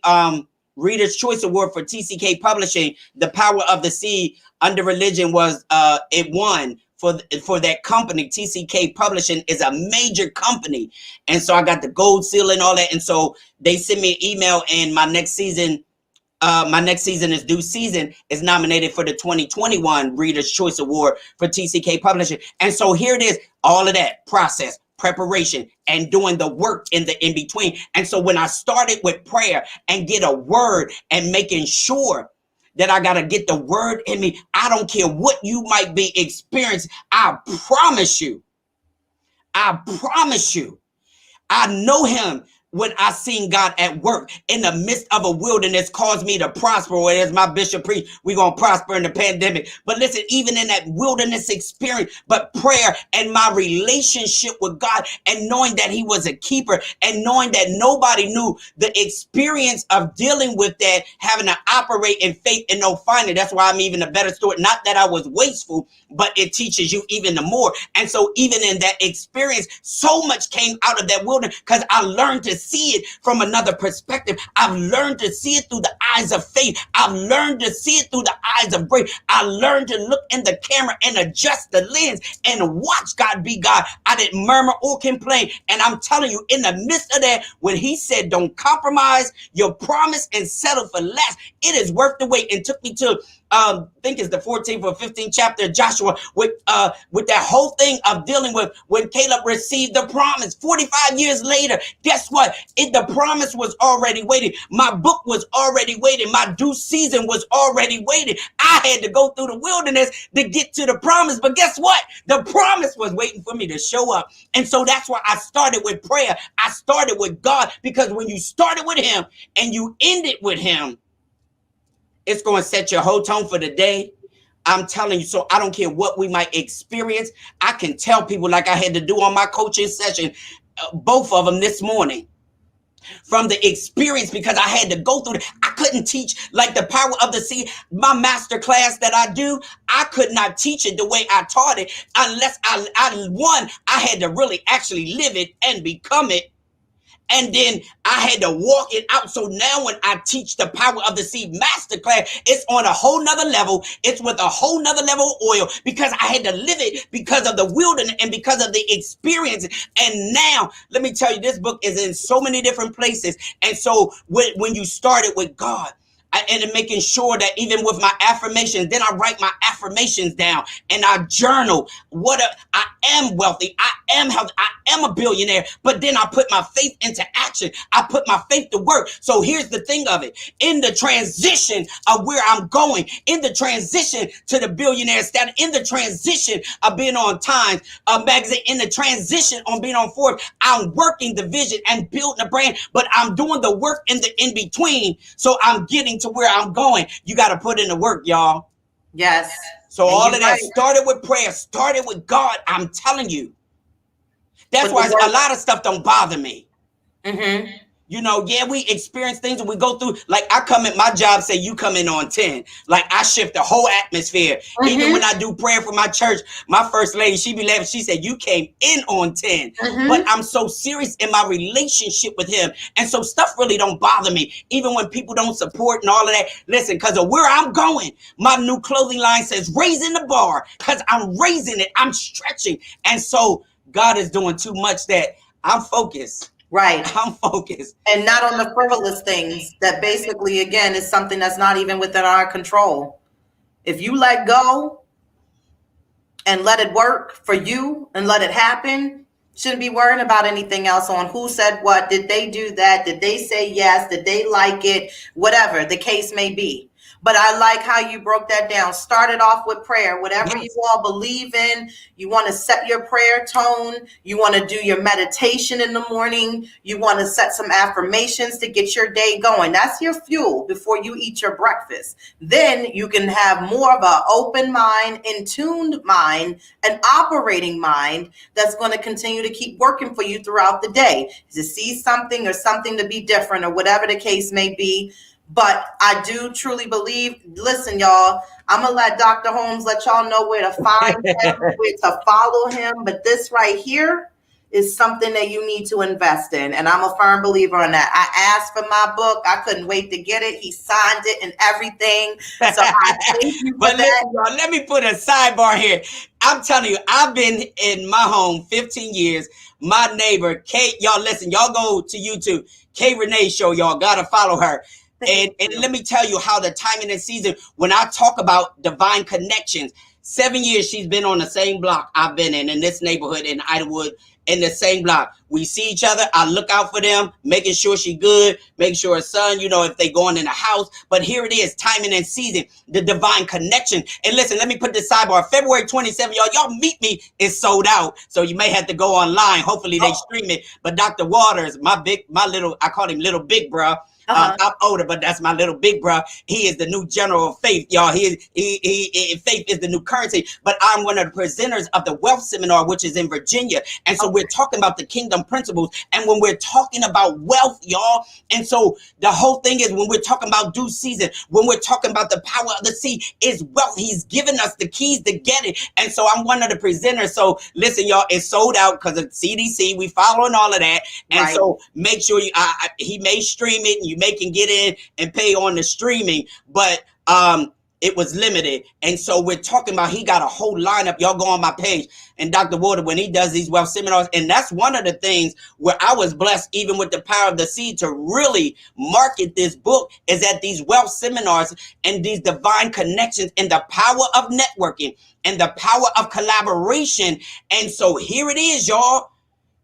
[SPEAKER 2] Reader's Choice Award for TCK Publishing, The Power of the Seed under religion was, it won for that company. TCK Publishing is a major company. And so I got the gold seal and all that. And so they sent me an email, and my next season is due season is nominated for the 2021 Reader's Choice Award for TCK Publishing. And so here it is, all of that process, preparation, and doing the work in between. And so when I started with prayer and get a word and making sure that I got to get the word in me, I don't care what you might be experiencing. I promise you, I know him. When I seen God at work in the midst of a wilderness caused me to prosper, or as my bishop preached, we're going to prosper in the pandemic. But listen, even in that wilderness experience, but prayer and my relationship with God, and knowing that he was a keeper, and knowing that nobody knew the experience of dealing with that, having to operate in faith and no finding. That's why I'm even a better steward. Not that I was wasteful, but it teaches you even the more. And so even in that experience, so much came out of that wilderness, because I learned to see it from another perspective. I've learned to see it through the eyes of faith. I've learned to see it through the eyes of grace. I learned to look in the camera and adjust the lens and watch God be God. I didn't murmur or complain. And I'm telling you, in the midst of that, when he said, don't compromise your promise and settle for less, it is worth the wait. And took me to I think it's the 14th or 15th chapter of Joshua with that whole thing of dealing with when Caleb received the promise 45 years later. Guess what? The promise was already waiting. My book was already waiting. My due season was already waiting. I I had to go through the wilderness to get to the promise. But guess what? The promise was waiting for me to show up. And so that's why I started with prayer. I started with God, because when you started with him and you ended with him, it's going to set your whole tone for the day. I'm telling you. So I don't care what we might experience. I can tell people, like I had to do on my coaching session, both of them this morning, from the experience, because I had to go through it. I couldn't teach like the power of the seed. My master class that I do, I could not teach it the way I taught it unless I had to really actually live it and become it. And then I had to walk it out. So now when I teach the power of the seed masterclass, it's on a whole nother level. It's with a whole nother level of oil, because I had to live it because of the wilderness and because of the experience. And now, let me tell you, this book is in so many different places. And so when you started with God, and making sure that even with my affirmations, then I write my affirmations down and I journal. I am wealthy, I am healthy, I am a billionaire. But then I put my faith into action. I put my faith to work. So here's the thing of it: in the transition of where I'm going, in the transition to the billionaire status, in the transition of being on Times magazine, in the transition on being on Forbes, I'm working the vision and building a brand. But I'm doing the work in the in between. So I'm getting to where I'm going. You got to put in the work, y'all.
[SPEAKER 1] Yes.
[SPEAKER 2] So and all of that started with prayer, started with God. I'm telling you. That's why a lot of stuff don't bother me. Mm-hmm. You know, yeah, we experience things and we go through. Like I come at my job, say you come in on 10. Like I shift the whole atmosphere. Mm-hmm. Even when I do prayer for my church, my first lady, she be laughing. She said, you came in on 10. Mm-hmm. But I'm so serious in my relationship with him. And so stuff really don't bother me. Even when people don't support and all of that. Listen, because of where I'm going, my new clothing line says raising the bar, because I'm raising it. I'm stretching. And so God is doing too much that I'm focused.
[SPEAKER 1] Right.
[SPEAKER 2] I'm focused.
[SPEAKER 1] And not on the frivolous things that basically, again, is something that's not even within our control. If you let go and let it work for you and let it happen, shouldn't be worrying about anything else on who said what. Did they do that? Did they say yes? Did they like it? Whatever the case may be. But I like how you broke that down. Started off with prayer. Whatever you all believe in, you want to set your prayer tone. You want to do your meditation in the morning. You want to set some affirmations to get your day going. That's your fuel before you eat your breakfast. Then you can have more of an open mind, in-tuned mind, an operating mind that's going to continue to keep working for you throughout the day. To see something or something to be different or whatever the case may be. But I do truly believe, listen, y'all, I'm going to let Dr. Holmes let y'all know where to find him, where to follow him. But this right here is something that you need to invest in. And I'm a firm believer in that. I asked for my book. I couldn't wait to get it. He signed it and everything. So I thank you for
[SPEAKER 2] but
[SPEAKER 1] that.
[SPEAKER 2] Listen, let me put a sidebar here. I'm telling you, I've been in my home 15 years. My neighbor, Kate, y'all listen, y'all go to YouTube. K Rene Show, y'all got to follow her. And let me tell you how the timing and season, when I talk about divine connections, 7 years she's been on the same block I've been in this neighborhood in Idlewood, in the same block. We see each other. I look out for them, making sure she good, making sure her son, you know, if they going in the house. But here it is, timing and season, the divine connection. And listen, let me put this sidebar. February 27th, y'all meet me is sold out. So you may have to go online. Hopefully they stream it. But Dr. Waters, my little, I call him little big bro. I'm older, but that's my little big bro. He is the new general of faith, y'all. Faith is the new currency. But I'm one of the presenters of the wealth seminar, which is in Virginia. And so we're talking about the kingdom principles. And when we're talking about wealth, y'all, and so the whole thing is when we're talking about due season, when we're talking about the power of the seed, is wealth. He's given us the keys to get it. And so I'm one of the presenters. So listen, y'all, it's sold out because of CDC. We following all of that. And so make sure he may stream it and you can get in and pay on the streaming, but it was limited. And so we're talking about, he got a whole lineup. Y'all go on my page, and Dr. Water, when he does these wealth seminars, and that's one of the things where I was blessed, even with the power of the seed, to really market this book, is at these wealth seminars and these divine connections and the power of networking and the power of collaboration. And so here it is, y'all.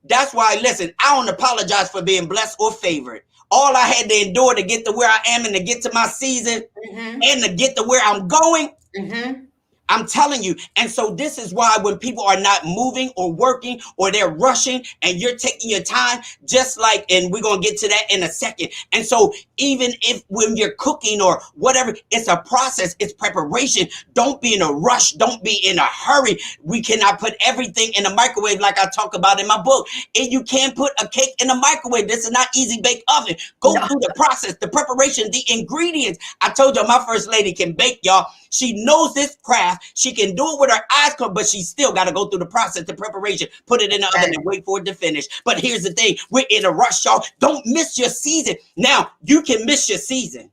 [SPEAKER 2] That's why, listen, I don't apologize for being blessed or favored. All I had to endure to get to where I am and to get to my season and to get to where I'm going,
[SPEAKER 1] Mm-hmm.
[SPEAKER 2] I'm telling you. And so this is why when people are not moving or working or they're rushing and you're taking your time, just like, and we're going to get to that in a second. And so even if when you're cooking or whatever, it's a process, it's preparation. Don't be in a rush. Don't be in a hurry. We cannot put everything in a microwave like I talk about in my book. And you can't put a cake in a microwave. This is not easy bake oven. Go
[SPEAKER 1] No.
[SPEAKER 2] through the process, the preparation, the ingredients. I told you my first lady can bake, y'all. She knows this craft. She can do it with her eyes closed, but she still got to go through the process, the preparation, put it in the oven and wait for it to finish. But here's the thing. We're in a rush, y'all. Don't miss your season. Now, you can miss your season.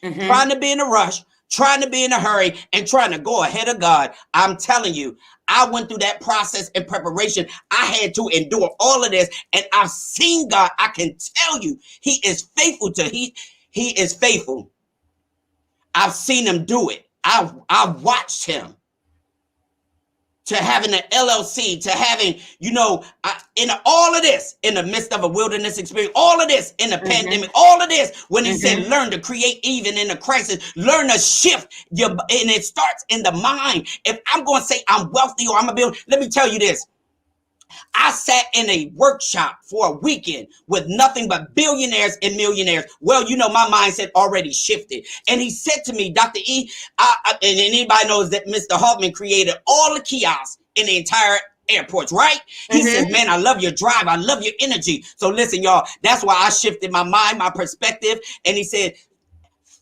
[SPEAKER 2] Mm-hmm. Trying to be in a rush, trying to be in a hurry, and trying to go ahead of God. I'm telling you, I went through that process and preparation. I had to endure all of this, and I've seen God. I can tell you, He is faithful He is faithful. I've seen Him do it. I've watched Him. To having an LLC, to having, in all of this, in the midst of a wilderness experience, all of this in the pandemic, all of this, when He said, learn to create even in a crisis, learn to shift and it starts in the mind. If I'm going to say I'm wealthy or I'm a builder, let me tell you this. I sat in a workshop for a weekend with nothing but billionaires and millionaires. Well, my mindset already shifted. And he said to me, Dr. E, and anybody knows that Mr. Hoffman created all the kiosks in the entire airports, right? He says, man, I love your drive. I love your energy. So listen, y'all, that's why I shifted my mind, my perspective. And he said,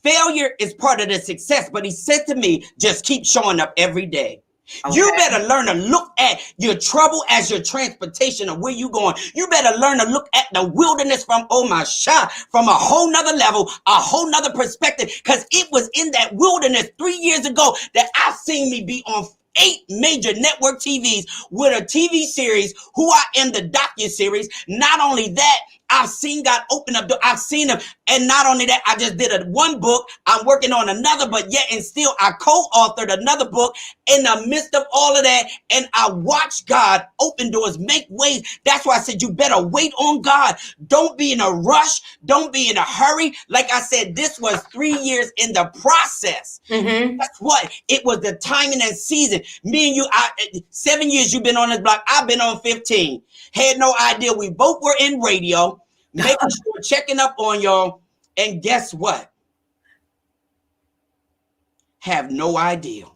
[SPEAKER 2] failure is part of the success. But he said to me, just keep showing up every day. Okay. You better learn to look at your trouble as your transportation of where you going. You better learn to look at the wilderness from from a whole nother level, a whole nother perspective. Because it was in that wilderness 3 years ago that I've seen me be on 8 major network TVs with a TV series, Who I Am, the docu-series. Not only that, I've seen God open up. I've seen Him. And not only that, I just did one book. I'm working on another, but yet and still I co-authored another book in the midst of all of that. And I watched God open doors, make ways. That's why I said, you better wait on God. Don't be in a rush. Don't be in a hurry. Like I said, this was 3 years in the process. That's what it was, the timing and season. Me and you, 7 years you've been on this block. I've been on 15. Had no idea. We both were in radio, making sure, checking up on y'all. And guess what? Have no idea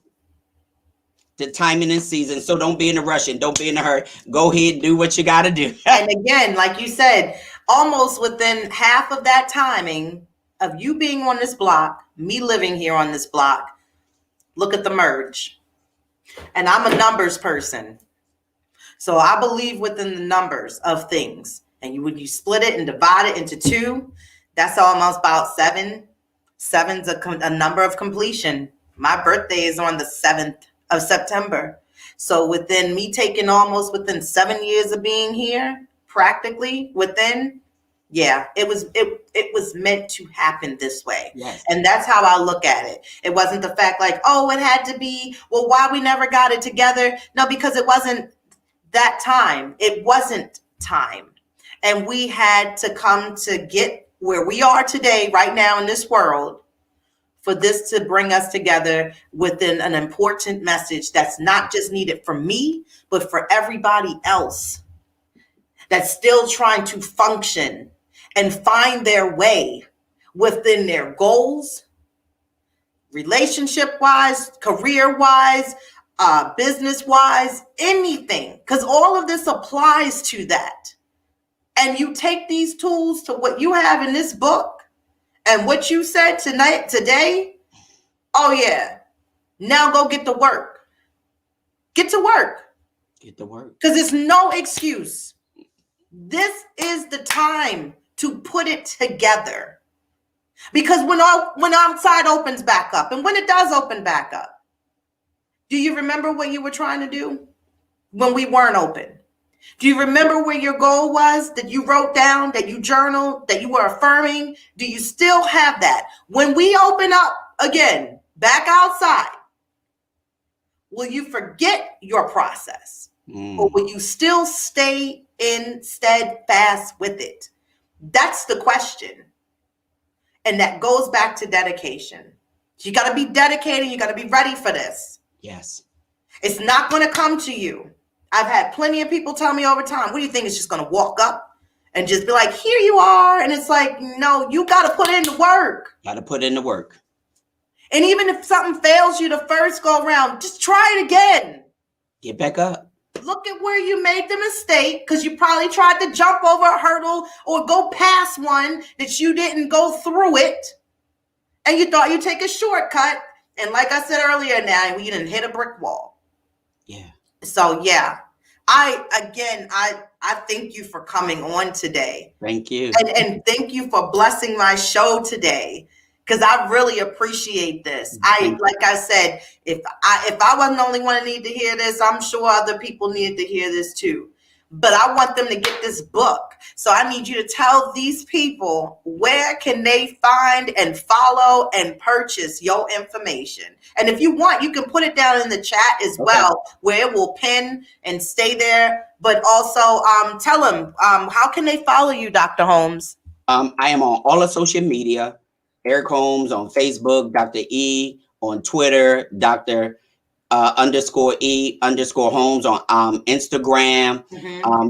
[SPEAKER 2] the timing and season. So don't be in a rush and don't be in a hurry. Go ahead and do what you got to do.
[SPEAKER 1] And again, like you said, almost within half of that timing of you being on this block, me living here on this block, look at the merge. And I'm a numbers person. So I believe within the numbers of things. And when you split it and divide it into 2, that's almost about 7. 7's a number of completion. My birthday is on the 7th of September. So within me taking almost within 7 years of being here, practically within, it was meant to happen this way.
[SPEAKER 2] Yes.
[SPEAKER 1] And that's how I look at it. It wasn't the fact like, oh, it had to be, well, why we never got it together? No, because it wasn't that time. It wasn't time. And we had to come to get where we are today, right now in this world, for this to bring us together within an important message that's not just needed for me, but for everybody else that's still trying to function and find their way within their goals, relationship-wise, career-wise, business-wise, anything. Because all of this applies to that. And you take these tools to what you have in this book and what you said today. Oh, yeah. Now go get to work. Get to work.
[SPEAKER 2] Get to work.
[SPEAKER 1] Because it's no excuse. This is the time to put it together. Because when outside opens back up, and when it does open back up, do you remember what you were trying to do when we weren't open? Do you remember where your goal was that you wrote down, that you journaled, that you were affirming? Do you still have that? When we open up again, back outside, will you forget your process? Or will you still stay in steadfast with it? That's the question. And that goes back to dedication. You got to be dedicated. You got to be ready for this.
[SPEAKER 2] Yes.
[SPEAKER 1] It's not going to come to you. I've had plenty of people tell me over time, what do you think? It's just going to walk up and just be like, here you are. And it's like, no, you got to put in the work.
[SPEAKER 2] Got to put in the work.
[SPEAKER 1] And even if something fails you the first go around, just try it again.
[SPEAKER 2] Get back up.
[SPEAKER 1] Look at where you made the mistake, because you probably tried to jump over a hurdle or go past one that you didn't go through it. And you thought you'd take a shortcut. And like I said earlier, now you didn't hit a brick wall.
[SPEAKER 2] Yeah.
[SPEAKER 1] So, yeah. I thank you for coming on today.
[SPEAKER 2] Thank you.
[SPEAKER 1] And thank you for blessing my show today, because I really appreciate this. Like I said, if I wasn't the only one that needed to hear this, I'm sure other people needed to hear this too. But I want them to get this book. So I need you to tell these people, where can they find and follow and purchase your information? And if you want, you can put it down in the chat as well, where it will pin and stay there. But also tell them, how can they follow you, Dr. Holmes?
[SPEAKER 2] I am on all of social media. Eric Holmes on Facebook, Dr. E on Twitter, Dr. _E_ Holmes on Instagram.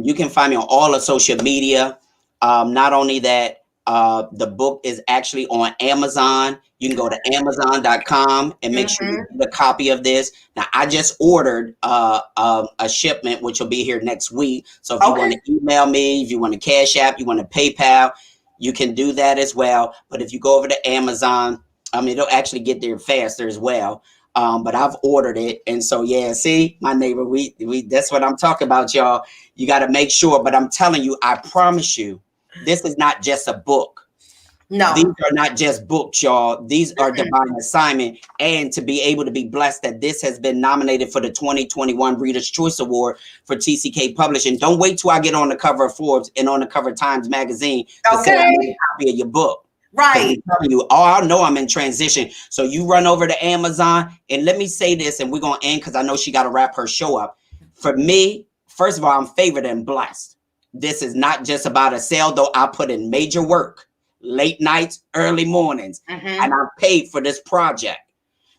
[SPEAKER 2] You can find me on all of social media. Not only that, the book is actually on Amazon. You can go to Amazon.com and make sure you get a copy of this. Now, I just ordered a shipment, which will be here next week. So if you want to email me, if you want to Cash App, you want to PayPal, you can do that as well. But if you go over to Amazon, it'll actually get there faster as well. But I've ordered it. And so, yeah, see, my neighbor, we that's what I'm talking about, y'all. You got to make sure. But I'm telling you, I promise you, this is not just a book.
[SPEAKER 1] No,
[SPEAKER 2] these are not just books, y'all. These are divine assignment. And to be able to be blessed that this has been nominated for the 2021 Reader's Choice Award for TCK Publishing. Don't wait till I get on the cover of Forbes and on the cover of Times Magazine to say I made a copy of your book.
[SPEAKER 1] Right.
[SPEAKER 2] I'm telling you, I know I'm in transition. So you run over to Amazon, and let me say this, and we're going to end because I know she got to wrap her show up. For me, first of all, I'm favored and blessed. This is not just about a sale, though. I put in major work, late nights, early mornings, and I paid for this project,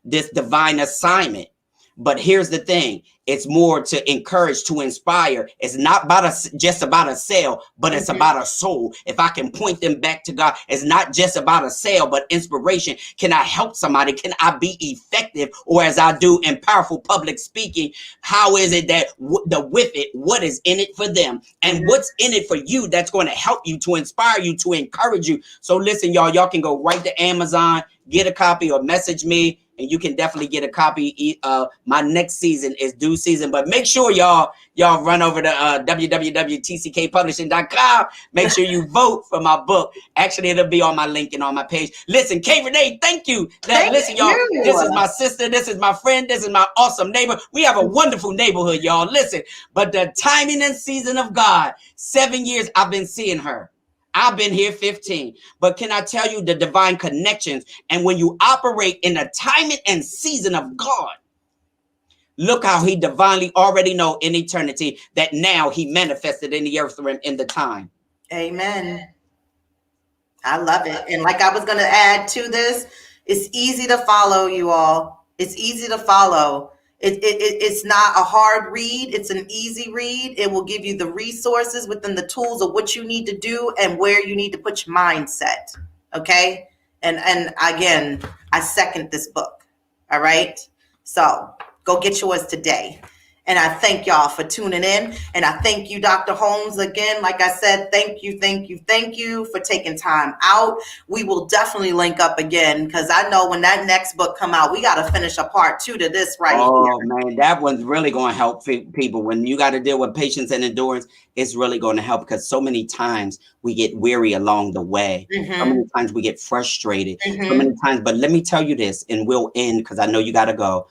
[SPEAKER 2] this divine assignment. But here's the thing. It's more to encourage, to inspire. It's not about just about a sale, but it's about a soul. If I can point them back to God, it's not just about a sale, but inspiration. Can I help somebody? Can I be effective? Or as I do in powerful public speaking, how is it that what is in it for them? And what's in it for you that's going to help you, to inspire you, to encourage you? So listen, y'all can go right to Amazon, get a copy, or message me. And you can definitely get a copy. My next season is due season, but make sure y'all run over to www.tckpublishing.com. Make sure you vote for my book. Actually, it'll be on my link and on my page. Listen, K. Rene, thank you. Listen, y'all, this is my sister. This is my friend. This is my awesome neighbor. We have a wonderful neighborhood, y'all. Listen, but the timing and season of God, 7 years I've been seeing her. I've been here 15, but can I tell you the divine connections? And when you operate in the timing and season of God, look how he divinely already know in eternity that now he manifested in the earth realm in the time.
[SPEAKER 1] Amen. I love it. And like I was going to add to this, it's easy to follow, you all. It's easy to follow. It's not a hard read. It's an easy read. It will give you the resources within the tools of what you need to do and where you need to put your mindset. Okay. And again, I second this book. All right. So go get yours today. And I thank y'all for tuning in. And I thank you, Dr. Holmes, again. Like I said, thank you for taking time out. We will definitely link up again, because I know when that next book come out, we got to finish a part 2 to this right here.
[SPEAKER 2] Oh, man, that one's really going to help people. When you got to deal with patience and endurance, it's really going to help, because so many times we get weary along the way. So many times we get frustrated. So many times. But let me tell you this, and we'll end because I know you got to go.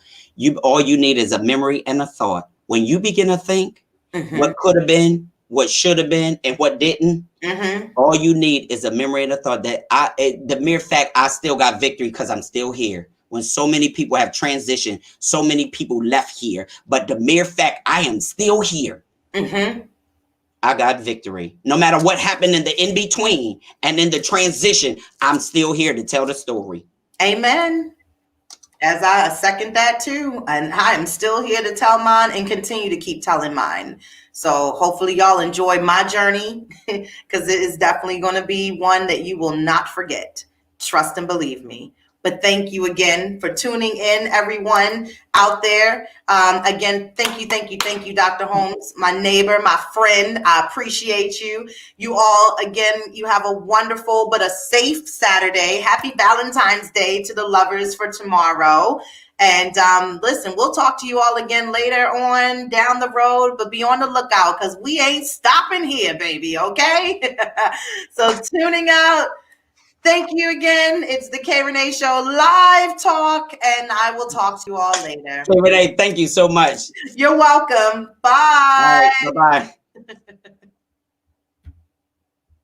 [SPEAKER 2] All you need is a memory and a thought. When you begin to think what could have been, what should have been, and what didn't, all you need is a memory and a thought that the mere fact I still got victory because I'm still here. When so many people have transitioned, so many people left here, but the mere fact I am still here, I got victory. No matter what happened in the in-between and in the transition, I'm still here to tell the story.
[SPEAKER 1] Amen. As I second that too. And I am still here to tell mine and continue to keep telling mine. So hopefully y'all enjoy my journey because it is definitely going to be one that you will not forget. Trust and believe me. But thank you again for tuning in, everyone out there. Again, thank you, Dr. Holmes, my neighbor, my friend. I appreciate you. You all, again, you have a wonderful but a safe Saturday. Happy Valentine's Day to the lovers for tomorrow. And listen, we'll talk to you all again later on down the road, but be on the lookout because we ain't stopping here, baby, okay? So tuning out. Thank you again. It's the K Rene Show live talk, and I will talk to you all later.
[SPEAKER 2] Hey, Rene, thank you so much.
[SPEAKER 1] You're welcome. Bye.
[SPEAKER 2] All right, bye-bye.